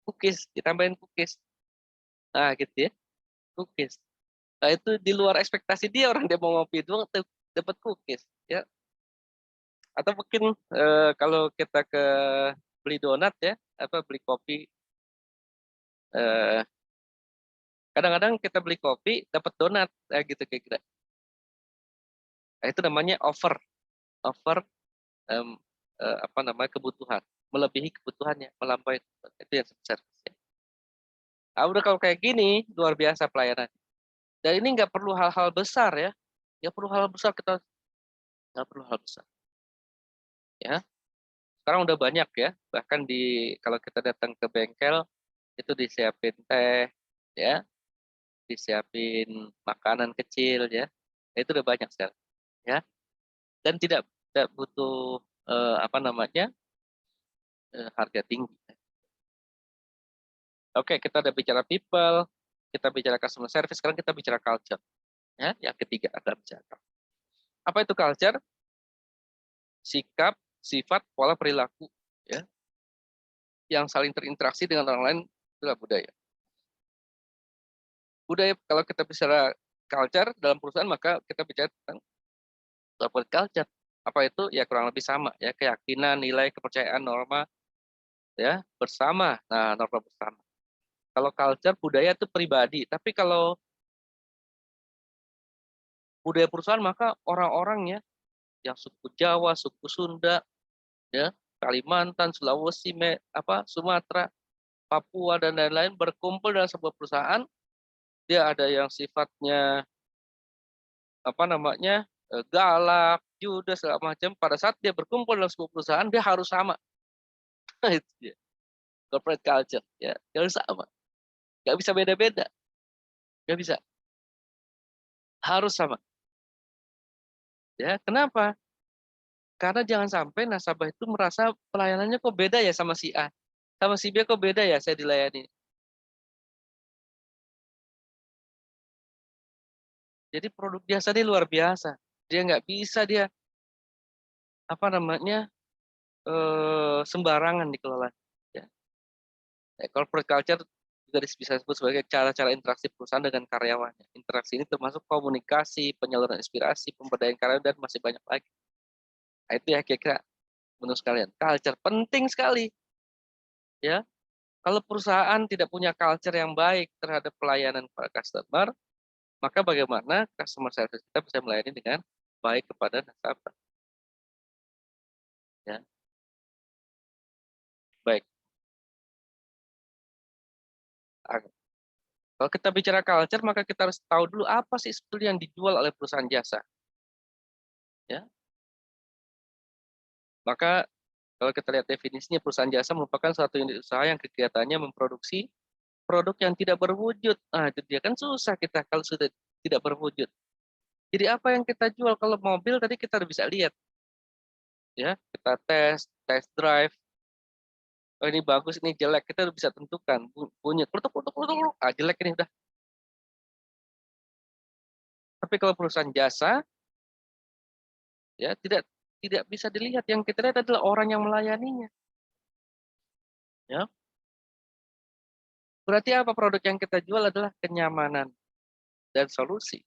cookies, ditambahin cookies. Nah, gitu ya, cookies. Nah, itu di luar ekspektasi dia, orang dia mau ngopi doang dapat cookies, ya. Atau mungkin kalau kita ke beli donat, ya, apa beli kopi, eh, kadang-kadang kita beli kopi dapat donat, gitu kira-kira. Nah, itu namanya over, over em, apa namanya kebutuhan, melebihi kebutuhannya, melampaui kebutuhan. Itu yang service. Ah, udah kalau kayak gini luar biasa pelayanan. Dan ini nggak perlu hal-hal besar, ya, nggak perlu hal besar, kita nggak perlu hal besar, ya. Sekarang udah banyak, ya, bahkan kalau kita datang ke bengkel itu disiapin teh, ya, disiapin makanan kecil, ya. Itu udah banyak sekarang, ya. Dan tidak butuh apa namanya harga tinggi. Oke, kita udah bicara people, kita bicara customer service, sekarang kita bicara culture, ya. Yang ketiga adalah bicara apa itu culture? Sikap, sifat, pola perilaku, ya, yang saling terinteraksi dengan orang lain, itulah budaya. Budaya, kalau kita bicara culture dalam perusahaan, maka kita bicara tentang corporate culture. Apa itu? Ya kurang lebih sama, ya, keyakinan, nilai, kepercayaan, norma, ya bersama. Nah, norma bersama. Kalau culture budaya itu pribadi, tapi kalau budaya perusahaan maka orang-orangnya yang suku Jawa, suku Sunda, ya, Kalimantan, Sulawesi, Sumatera, Papua dan lain-lain berkumpul dalam sebuah perusahaan. Dia ada yang sifatnya apa namanya galak, judes segala macam. Pada saat dia berkumpul dalam sebuah perusahaan, dia harus sama. Itu dia. Corporate culture, ya, dia harus sama. Nggak bisa beda-beda, nggak bisa. Harus sama. Ya, kenapa? Karena jangan sampai nasabah itu merasa pelayanannya kok beda ya sama si A, sama si B kok beda ya saya dilayani. Jadi produk jasa ini luar biasa. Dia nggak bisa dia apa namanya sembarangan dikelola. Ya. Corporate culture juga bisa disebut sebagai cara-cara interaksi perusahaan dengan karyawannya. Interaksi ini termasuk komunikasi, penyaluran inspirasi, pemberdayaan karyawan dan masih banyak lagi. Nah, itu ya kira-kira menurut sekalian. Culture penting sekali, ya. Kalau perusahaan tidak punya culture yang baik terhadap pelayanan para customer, maka bagaimana customer service kita bisa melayani dengan baik kepada nasabah, ya. Baik. Ah, kalau kita bicara culture, maka kita harus tahu dulu apa sih sebetulnya yang dijual oleh perusahaan jasa, ya. Maka kalau kita lihat definisinya, perusahaan jasa merupakan suatu unit usaha yang kegiatannya memproduksi produk yang tidak berwujud. Nah, itu dia, kan susah kita kalau sudah tidak berwujud. Jadi apa yang kita jual? Kalau mobil tadi kita udah bisa lihat, ya, kita test drive. Oh, ini bagus, ini jelek, kita udah bisa tentukan. Bunyi klutuk klutuk klutuk klutuk. Ah, jelek ini udah. Tapi kalau perusahaan jasa, ya tidak tidak bisa dilihat. Yang kita lihat adalah orang yang melayaninya, ya. Berarti apa produk yang kita jual adalah kenyamanan dan solusi.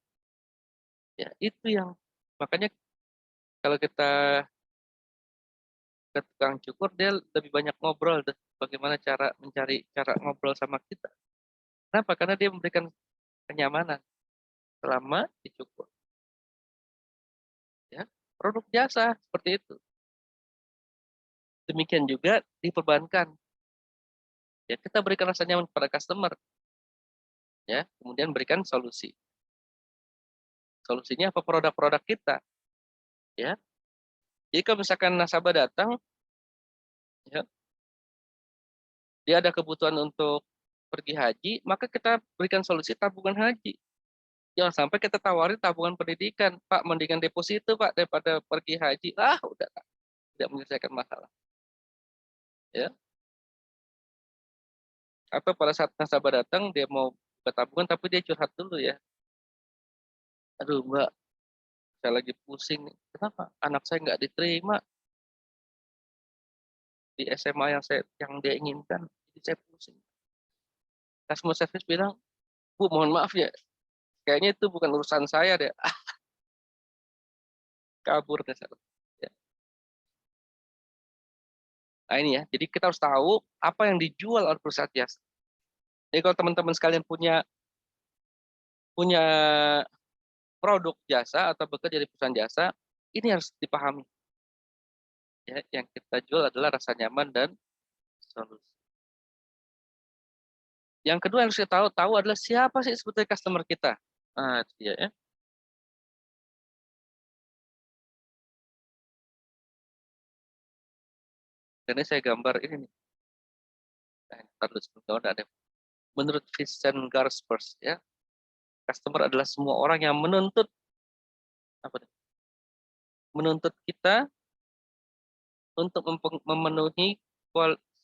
Ya, itu yang makanya kalau kita ke tukang cukur, dia lebih banyak ngobrol deh, bagaimana cara mencari cara ngobrol sama kita. Kenapa? Karena dia memberikan kenyamanan selama dicukur. Ya, produk jasa seperti itu. Demikian juga di perbankan. Ya, kita berikan rasa nyaman kepada customer, ya, kemudian berikan solusi. Solusinya apa? Produk-produk kita, ya. Jadi kalau misalkan nasabah datang, ya, dia ada kebutuhan untuk pergi haji, maka kita berikan solusi tabungan haji. Jangan sampai kita tawarin tabungan pendidikan, Pak, mendingan deposito Pak daripada pergi haji. Ah, udah tidak menyelesaikan masalah. Ya. Atau pada saat nasabah datang dia mau ke tabungan tapi dia curhat dulu ya. Aduh Mbak, saya lagi pusing nih. Kenapa? Anak saya nggak diterima di SMA yang dia inginkan. Jadi saya pusing. Customer service bilang, Bu, mohon maaf ya, kayaknya itu bukan urusan saya deh. Ah, kabur deh. Ya. Nah ini ya, jadi kita harus tahu apa yang dijual oleh perusahaan jasa. Jadi kalau teman-teman sekalian punya punya produk jasa atau bekerja di perusahaan jasa, ini harus dipahami. Ya, yang kita jual adalah rasa nyaman dan solusi. Yang kedua yang harus kita tahu adalah siapa sih sebetulnya customer kita. Nah, itu dia ya. Dan ini saya gambar ini nih. Ada. Menurut Vincent Gaspers ya, customer adalah semua orang yang menuntut apa nih? Menuntut kita untuk memenuhi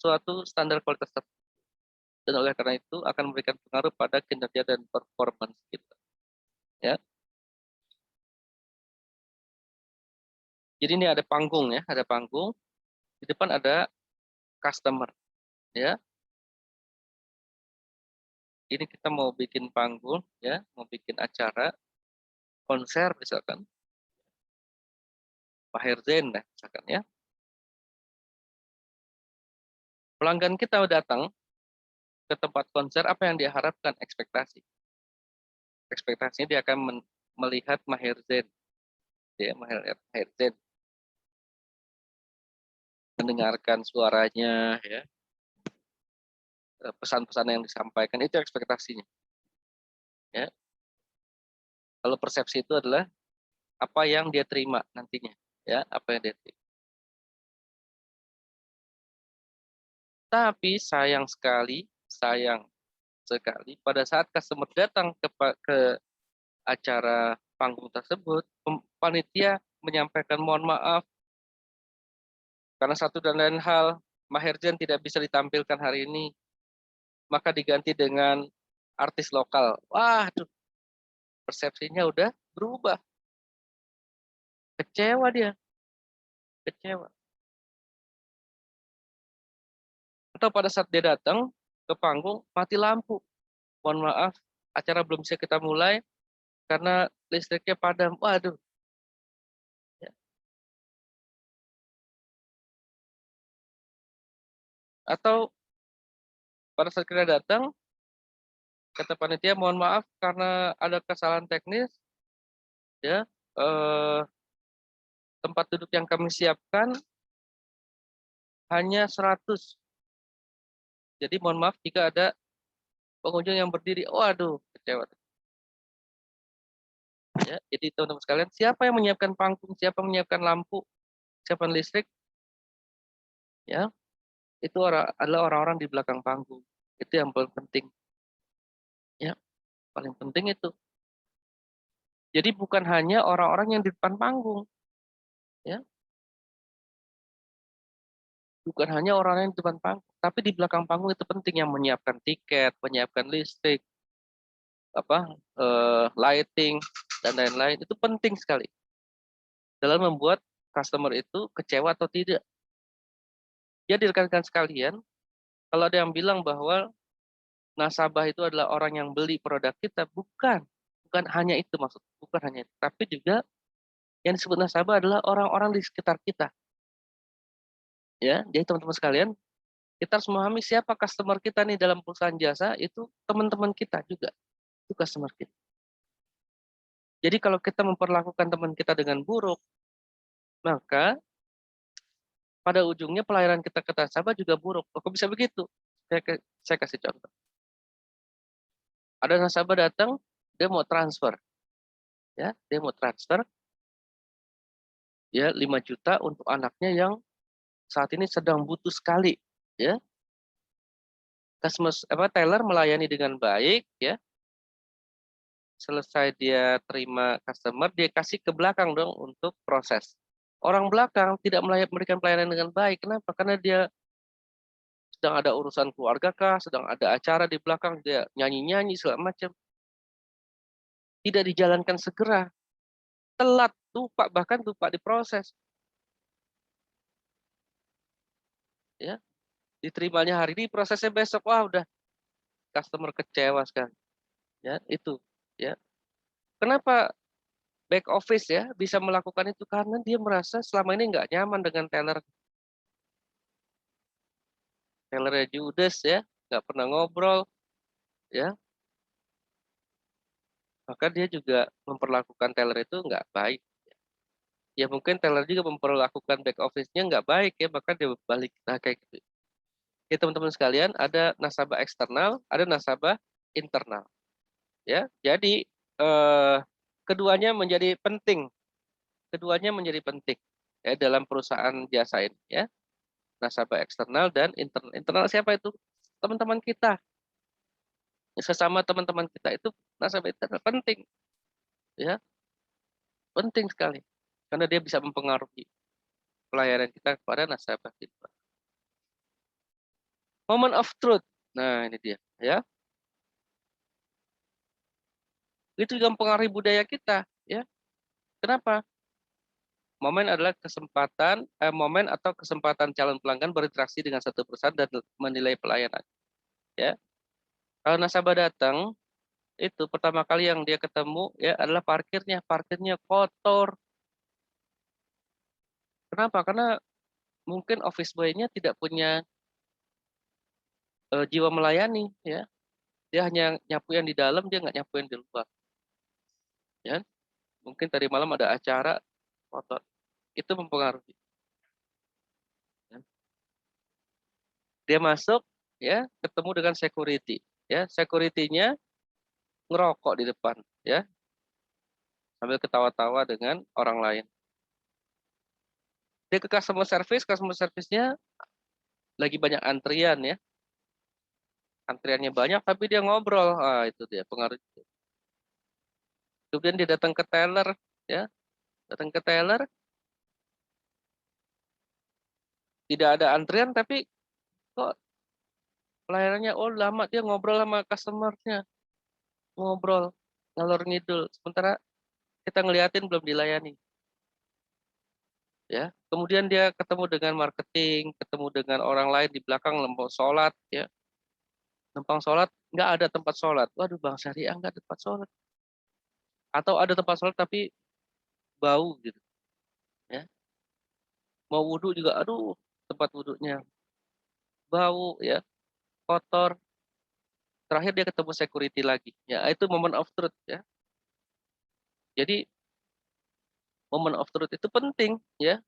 suatu standar kualitas tertentu. Dan oleh karena itu akan memberikan pengaruh pada kinerja dan performance kita. Ya. Jadi ini ada panggung ya, ada panggung. Di depan ada customer, ya. Ini kita mau bikin panggung, ya, mau bikin acara, konser misalkan, Maher Zain misalkan ya. Pelanggan kita datang ke tempat konser, apa yang dia harapkan? Ekspektasi. Ekspektasinya dia akan melihat Maher Zain, ya, Maher Zain, mendengarkan suaranya, ya, pesan-pesan yang disampaikan, itu ekspektasinya. Ya. Kalau persepsi itu adalah apa yang dia terima nantinya, ya, apa yang dia terima. Tapi sayang sekali pada saat customer datang ke acara panggung tersebut, panitia menyampaikan mohon maaf karena satu dan lain hal Maher Zain tidak bisa ditampilkan hari ini, maka diganti dengan artis lokal. Wah, persepsinya udah berubah. Kecewa dia, kecewa. Atau pada saat dia datang ke panggung, mati lampu. Mohon maaf, acara belum bisa kita mulai karena listriknya padam. Waduh. Ya. Atau pada saat kita datang, kata panitia mohon maaf karena ada kesalahan teknis, ya, tempat duduk yang kami siapkan hanya 100. Jadi mohon maaf jika ada pengunjung yang berdiri. Waduh, kecewa. Ya, jadi teman-teman sekalian, siapa yang menyiapkan panggung, siapa yang menyiapkan lampu, siapa yang listrik, ya, itu adalah orang-orang di belakang panggung. Itu yang paling penting. Ya, paling penting itu. Jadi bukan hanya orang-orang yang di depan panggung, ya, bukan hanya orang yang di depan panggung, tapi di belakang panggung itu penting yang menyiapkan tiket, menyiapkan listrik, lighting dan lain-lain itu penting sekali dalam membuat customer itu kecewa atau tidak. Jadi rekan-rekan sekalian, kalau ada yang bilang bahwa nasabah itu adalah orang yang beli produk kita, bukan hanya itu maksud, bukan hanya itu, tapi juga yang disebut nasabah adalah orang-orang di sekitar kita. Ya, jadi teman-teman sekalian, Kita harus memahami siapa customer kita nih dalam perusahaan jasa, itu teman-teman kita juga, itu customer kita. Jadi kalau kita memperlakukan teman kita dengan buruk, maka pada ujungnya pelayanan kita ke nasabah juga buruk. Kok bisa begitu? Saya kasih contoh. Ada nasabah datang, dia mau transfer, ya, dia mau transfer, ya 5 juta untuk anaknya yang saat ini sedang butuh sekali, ya. Teller melayani dengan baik, ya. Selesai dia terima customer, dia kasih ke belakang dong untuk proses. Orang belakang tidak memberikan pelayanan dengan baik. Kenapa? Karena dia sedang ada urusan keluarga kah, sedang ada acara di belakang, dia nyanyi-nyanyi segala macam. Tidak dijalankan segera. Telat, lupa, bahkan lupa diproses. Ya, diterimanya hari ini, prosesnya besok, wah udah customer kecewa sekali. Ya, itu. Ya. Kenapa back office ya bisa melakukan itu? Karena dia merasa selama ini nggak nyaman dengan tellernya judes ya, nggak pernah ngobrol, ya, maka dia juga memperlakukan teller itu nggak baik. Ya mungkin teller juga memperlakukan back office-nya nggak baik ya, maka dia balik. Nah kayak gitu. Ya teman-teman sekalian, ada nasabah eksternal, ada nasabah internal. Ya, jadi keduanya menjadi penting. Keduanya menjadi penting ya dalam perusahaan jasa ini ya. Nasabah eksternal dan internal. Internal siapa itu? Teman-teman kita. Sesama teman-teman kita itu nasabah internal penting ya, penting sekali. Karena dia bisa mempengaruhi pelayanan kita kepada nasabah kita. Moment of truth. Nah, ini dia ya. Itu juga mempengaruhi budaya kita ya. Kenapa? Momen atau kesempatan calon pelanggan berinteraksi dengan satu perusahaan dan menilai pelayanan. Ya, kalau nasabah datang, itu pertama kali yang dia ketemu ya adalah parkirnya kotor. Kenapa? Karena mungkin office boy-nya tidak punya jiwa melayani, ya. Dia hanya nyapu yang di dalam, dia nggak nyapu yang di luar. Ya, mungkin tadi malam ada acara kotor, itu mempengaruhi. Ya. Dia masuk, ya, ketemu dengan security, ya, security-nya ngerokok di depan, ya, sambil ketawa-tawa dengan orang lain. Dia ke customer service-nya lagi banyak antrian, ya, antriannya banyak, tapi dia ngobrol, itu dia pengaruh. Kemudian dia datang ke teller, ya, datang ke teller, tidak ada antrian, tapi kok pelayanannya lama, dia ngobrol sama customer-nya, ngobrol ngalor ngidul, sementara kita ngeliatin belum dilayani. Ya, kemudian dia ketemu dengan marketing, ketemu dengan orang lain di belakang lempang sholat, ya, lempang sholat nggak ada tempat sholat, waduh Bang Syariah nggak ada tempat sholat, atau ada tempat sholat tapi bau gitu, ya, mau wudhu juga, aduh tempat wudhunya bau, ya, kotor. Terakhir dia ketemu security lagi, ya, itu moment of truth, ya. Jadi moment of truth itu penting, ya,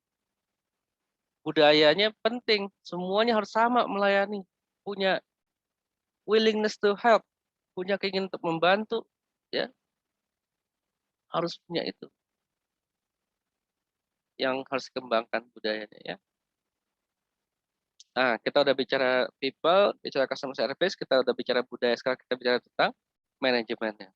budayanya penting, semuanya harus sama melayani, punya willingness to help, punya keinginan untuk membantu, ya, harus punya itu yang harus dikembangkan budayanya, ya. Nah, kita udah bicara people, bicara customer service, kita udah bicara budaya, sekarang kita bicara tentang manajemennya.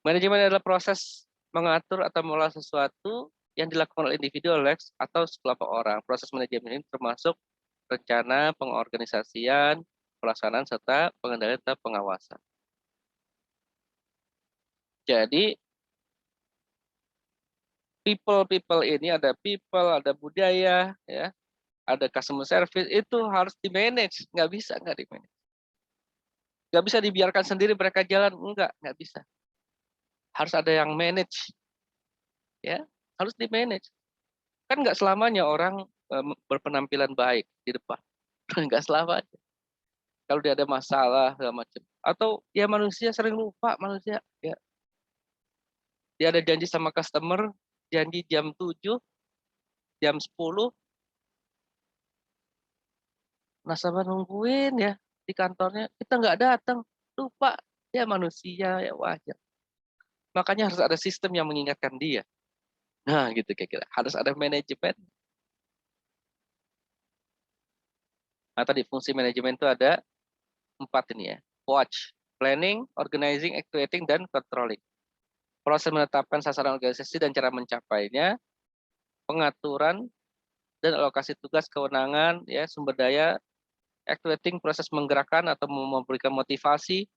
Manajemen adalah proses mengatur atau mengelola sesuatu yang dilakukan oleh individu atau sekelompok orang. Proses manajemen ini termasuk rencana, pengorganisasian, pelaksanaan, serta pengendalian atau pengawasan. Jadi, people ini ada people, ada budaya, ya, ada customer service, itu harus di-manage. Nggak di-manage. Nggak bisa dibiarkan sendiri mereka jalan, nggak bisa. Harus ada yang manage, ya, harus di-manage. Kan nggak selamanya orang berpenampilan baik di depan. nggak selamanya. Kalau dia ada masalah segala macam. Atau ya manusia sering lupa manusia. Ya, dia ada janji sama customer, janji jam 7, jam 10, nasabah nungguin ya di kantornya, kita nggak datang, lupa. Ya manusia, ya wajar. Makanya harus ada sistem yang mengingatkan dia. Nah, gitu kira-kira. Harus ada manajemen. Nah, tadi fungsi manajemen itu ada 4 ini ya. Watch, planning, organizing, actuating, dan controlling. Proses menetapkan sasaran organisasi dan cara mencapainya, pengaturan dan alokasi tugas, kewenangan, ya sumber daya, actuating, proses menggerakkan atau memberikan motivasi,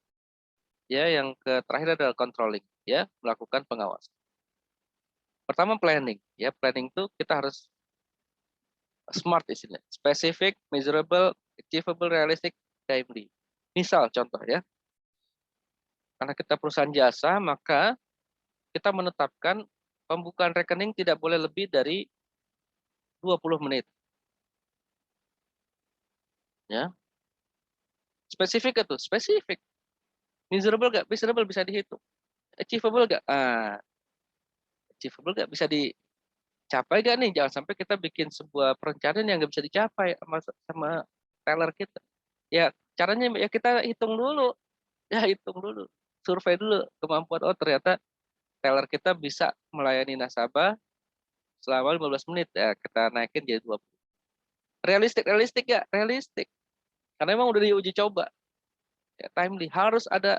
ya yang terakhir adalah controlling, ya melakukan pengawasan. Pertama planning, ya planning itu kita harus smart istilahnya, specific, measurable, achievable, realistic, timely. Misal contoh ya, karena kita perusahaan jasa, maka kita menetapkan pembukaan rekening tidak boleh lebih dari 20 menit. Ya, spesifik itu, spesifik. Miserable nggak? Miserable bisa dihitung. Achievable nggak? Achievable nggak? Bisa dicapai nggak nih? Jangan sampai kita bikin sebuah perencanaan yang nggak bisa dicapai sama teller kita. Ya, caranya ya kita hitung dulu. Ya, hitung dulu. Survei dulu kemampuan. Oh, ternyata teller kita bisa melayani nasabah selama 15 menit. Ya, kita naikin jadi 20. Realistik, realistik ya? Realistik. Karena memang udah diuji coba. Ya, timely. Harus ada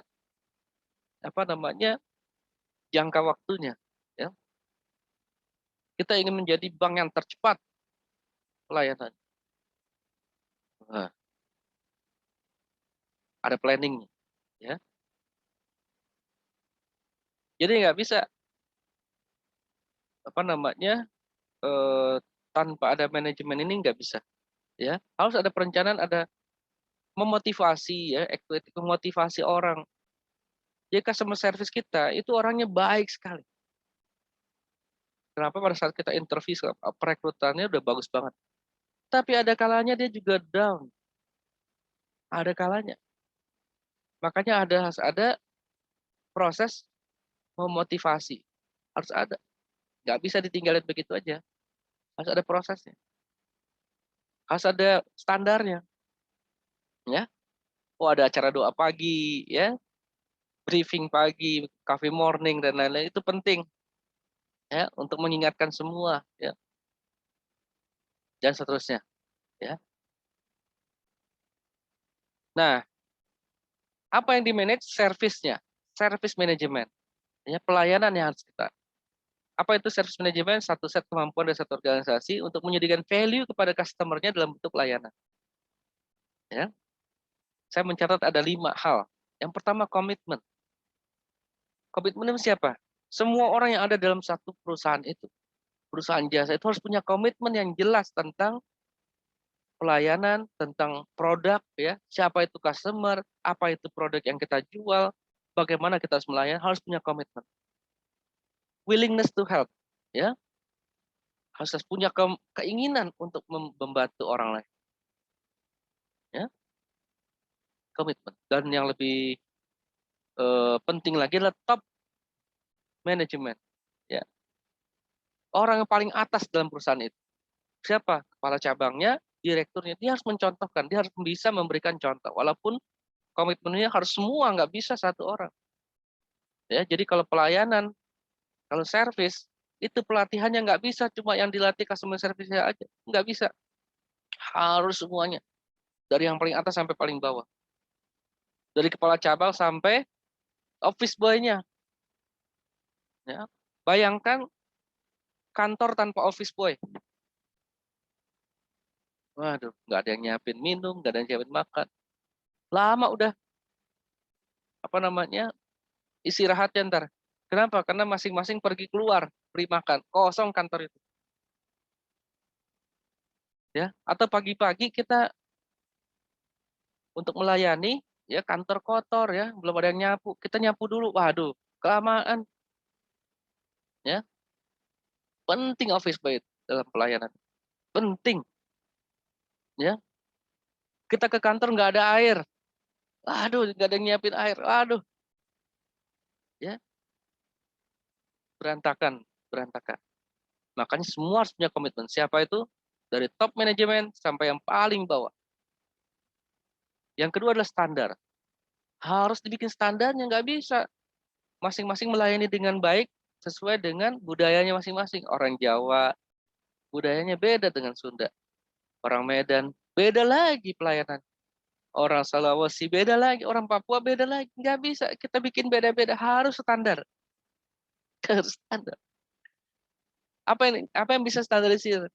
apa namanya jangka waktunya. Ya. Kita ingin menjadi bank yang tercepat pelayanan. Nah, ada planning, ya. Jadi nggak bisa apa namanya eh, tanpa ada manajemen ini nggak bisa, ya. Harus ada perencanaan, ada memotivasi, ya, memotivasi orang. Jadi customer service kita itu orangnya baik sekali. Kenapa pada saat kita interview perekrutannya udah bagus banget. Tapi ada kalanya dia juga down. Ada kalanya. Makanya harus ada proses memotivasi. Harus ada. Nggak bisa ditinggalin begitu aja. Harus ada prosesnya. Harus ada standarnya. Ya. Oh, ada acara doa pagi, ya, briefing pagi, coffee morning dan lain-lain itu penting, ya, untuk mengingatkan semua, ya, dan seterusnya, ya. Nah, apa yang di-manage service-nya? Service management, ya, pelayanan yang harus kita. Apa itu service management? Satu set kemampuan dari satu organisasi untuk menyediakan value kepada customer-nya dalam bentuk layanan. Ya. Saya mencatat ada 5 hal. Yang pertama komitmen. Komitmen itu siapa? Semua orang yang ada dalam satu perusahaan itu, perusahaan jasa itu harus punya komitmen yang jelas tentang pelayanan, tentang produk, ya, siapa itu customer, apa itu produk yang kita jual, bagaimana kita harus melayani, harus punya komitmen. Willingness to help, ya, harus punya keinginan untuk membantu orang lain, ya, komitmen. Dan yang lebih penting lagi adalah top management, ya, orang yang paling atas dalam perusahaan itu. Siapa? Kepala cabangnya, direkturnya, dia harus mencontohkan, dia harus bisa memberikan contoh, walaupun komitmennya harus semua, nggak bisa satu orang. Ya, jadi kalau pelayanan, kalau service, itu pelatihannya nggak bisa cuma yang dilatih customer service-nya aja. Nggak bisa. Harus semuanya. Dari yang paling atas sampai paling bawah. Dari kepala cabang sampai office boy-nya. Ya. Bayangkan kantor tanpa office boy. Waduh, nggak ada yang nyiapin minum, nggak ada yang nyiapin makan. Lama udah, apa namanya, istirahatnya ntar. Kenapa? Karena masing-masing pergi keluar, beri makan. Kosong kantor itu. Ya. Atau pagi-pagi kita untuk melayani, ya kantor kotor, ya belum ada yang nyapu, kita nyapu dulu, waduh kelamaan, ya. Penting office boy dalam pelayanan, penting, ya. Kita ke kantor nggak ada air. Aduh, nggak ada yang nyiapin air. Aduh, ya berantakan, berantakan. Makanya semua harus punya komitmen. Siapa itu? Dari top manajemen sampai yang paling bawah. Yang kedua adalah standar. Harus dibikin standarnya, nggak bisa masing-masing melayani dengan baik sesuai dengan budayanya masing-masing. Orang Jawa budayanya beda dengan Sunda. Orang Medan beda lagi pelayanan. Orang Sulawesi beda lagi, orang Papua beda lagi. Nggak bisa kita bikin beda-beda, harus standar. Harus standar. Apa yang bisa standarisir?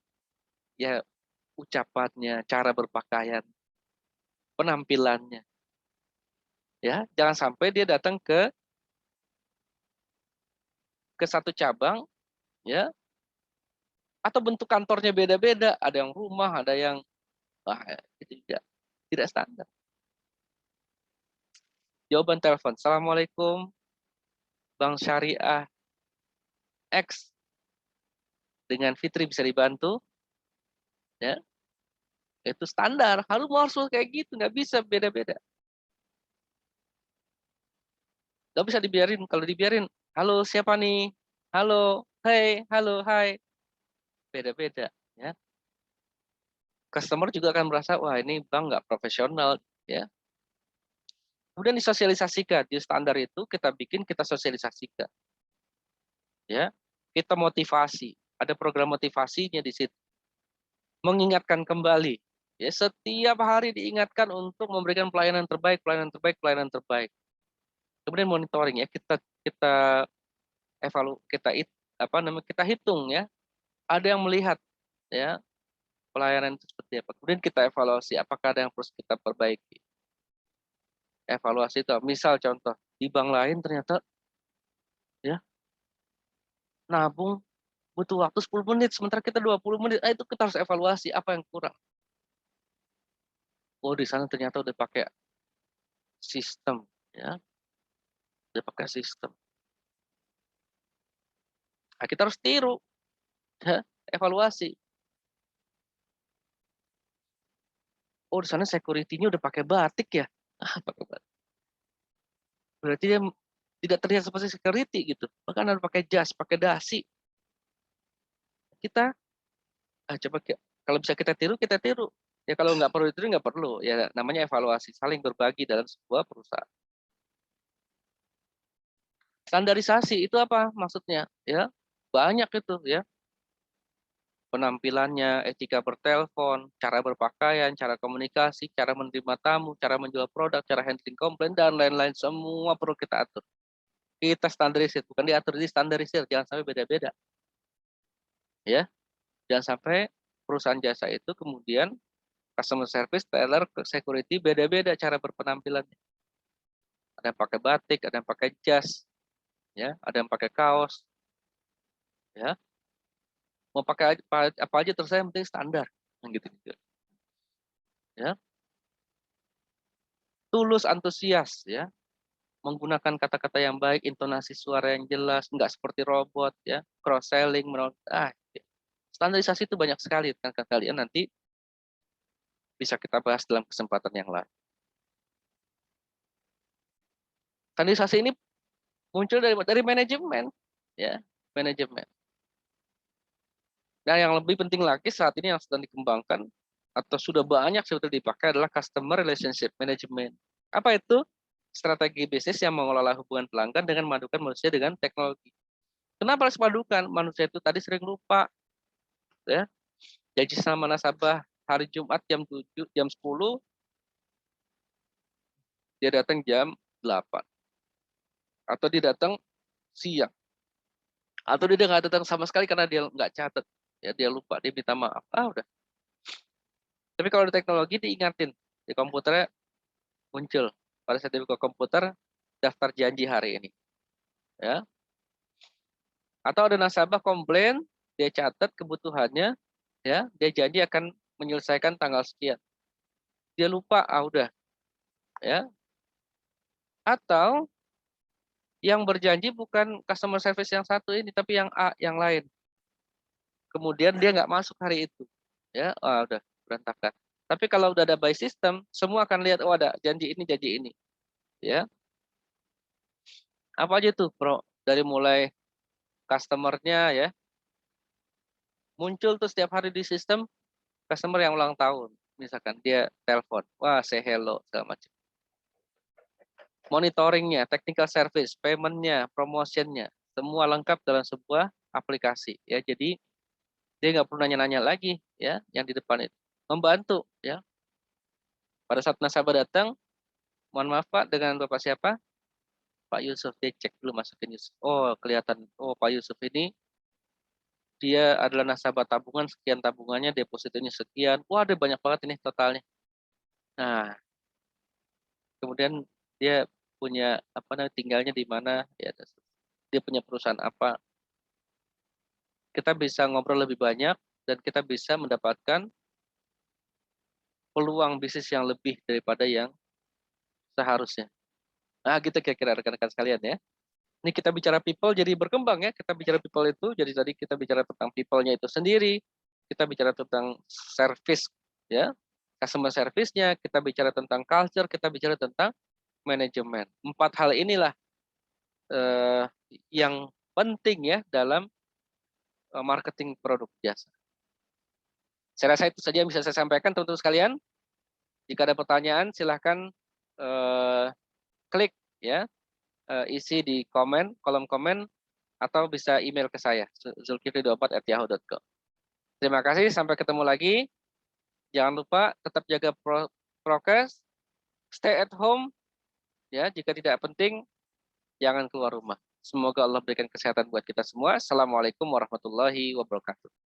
Ya ucapannya, cara berpakaian, penampilannya. Ya, jangan sampai dia datang ke satu cabang, ya, atau bentuk kantornya beda-beda. Ada yang rumah, ada yang itu tidak standar. Jawaban telepon, Assalamualaikum, Bank Syariah X dengan Fitri bisa dibantu, ya, itu standar. Harus kayak gitu, nggak bisa beda-beda. Nggak bisa dibiarin. Kalau dibiarin, halo siapa nih? Halo, hai, halo, hai, beda-beda, ya. Customer juga akan merasa, wah ini bank nggak profesional, ya. Kemudian disosialisasikan di standar itu kita bikin, kita sosialisasikan, ya. Kita motivasi, ada program motivasinya di situ. Mengingatkan kembali, ya, setiap hari diingatkan untuk memberikan pelayanan terbaik, pelayanan terbaik, pelayanan terbaik. Kemudian monitoring, ya, kita kita hitung, ya. Ada yang melihat, ya, pelayanan itu seperti apa. Kemudian kita evaluasi apakah ada yang perlu kita perbaiki. Evaluasi itu misal contoh di bank lain ternyata, ya, nabung butuh waktu 10 menit sementara kita 20 menit. Itu kita harus evaluasi apa yang kurang. Oh, di sana ternyata udah pakai sistem, ya. Udah pakai sistem. Nah, kita harus tiru, ya, evaluasi. Oh, di sana security-nya udah pakai batik, ya. Pakai batik. Berarti dia tidak terlihat seperti security gitu. Bahkan harus pakai jas, pakai dasi. Kita coba kalau bisa kita tiru, kita tiru. Ya kalau nggak perlu ditiru, nggak perlu. Ya namanya evaluasi, saling berbagi dalam sebuah perusahaan. Standarisasi itu apa maksudnya? Ya banyak itu, ya. Penampilannya, etika bertelepon, cara berpakaian, cara komunikasi, cara menerima tamu, cara menjual produk, cara handling komplain, dan lain-lain. Semua perlu kita atur. Kita standarisir, bukan diatur, di standarisir. Jangan sampai beda-beda. Ya, jangan sampai perusahaan jasa itu kemudian customer service, teller, security beda-beda cara berpenampilannya. Ada yang pakai batik, ada yang pakai jas, ya, ada yang pakai kaos, ya. Mau pakai apa aja terus, yang penting standar, gitu. Ya. Tulus, antusias, ya. Menggunakan kata-kata yang baik, intonasi suara yang jelas, nggak seperti robot, ya. Cross selling, standarisasi itu banyak sekali kan kalian nanti bisa kita bahas dalam kesempatan yang lain. Standarisasi ini muncul dari manajemen, ya, manajemen. Nah, yang lebih penting lagi saat ini yang sedang dikembangkan atau sudah banyak sebetulnya dipakai adalah customer relationship management. Apa itu? Strategi bisnis yang mengelola hubungan pelanggan dengan memadukan manusia dengan teknologi. Kenapa harus memadukan? Manusia itu tadi sering lupa, ya. Janji sama nasabah hari Jumat jam 7, jam 10, dia datang jam 8. Atau dia datang siang. Atau dia nggak datang sama sekali karena dia nggak catat. Ya, dia lupa, dia minta maaf. Udah. Tapi kalau di teknologi diingatin, di komputernya muncul. Pada saat dibuka komputer, daftar janji hari ini. Ya. Atau ada nasabah komplain, dia catat kebutuhannya, ya, dia janji akan menyelesaikan tanggal sekian. Dia lupa, udah. Ya. Atau yang berjanji bukan customer service yang satu ini, tapi yang A, yang lain. Kemudian dia nggak masuk hari itu. Ya, udah berantakan. Tapi kalau udah ada by system, semua akan lihat, oh ada janji ini, ya. Apa aja tuh, Bro? Dari mulai customer-nya ya, muncul tuh setiap hari di sistem customer yang ulang tahun. Misalkan dia telepon, wah say hello, segala macam. Monitoringnya, technical service, payment-nya, promotion-nya, semua lengkap dalam sebuah aplikasi. Ya, jadi dia nggak perlu nanya-nanya lagi, ya, yang di depan itu. Membantu, ya. Pada saat nasabah datang, mohon maaf Pak, dengan Bapak siapa? Pak Yusuf. Dia cek dulu, masukin Yusuf. Oh, kelihatan, oh Pak Yusuf ini dia adalah nasabah tabungan, sekian tabungannya, depositonya sekian. Wah, ada banyak banget ini totalnya. Nah, kemudian dia punya apa namanya, tinggalnya di mana, ya, dia punya perusahaan apa. Kita bisa ngobrol lebih banyak dan kita bisa mendapatkan peluang bisnis yang lebih daripada yang seharusnya. Nah, gitu kira-kira rekan-rekan sekalian ya. Ini kita bicara people jadi berkembang ya. Kita bicara people itu, jadi tadi kita bicara tentang people-nya itu sendiri, kita bicara tentang service ya, customer service-nya, kita bicara tentang culture, kita bicara tentang manajemen. 4 hal inilah eh, yang penting ya dalam marketing produk jasa. Saya rasa itu saja yang bisa saya sampaikan teman-teman sekalian. Jika ada pertanyaan silahkan eh, klik ya, isi di komen, kolom komen, atau bisa email ke saya zulkifli24@yahoo.com. Terima kasih, sampai ketemu lagi. Jangan lupa tetap jaga prokes, stay at home ya, jika tidak penting jangan keluar rumah. Semoga Allah berikan kesehatan buat kita semua. Assalamualaikum warahmatullahi wabarakatuh.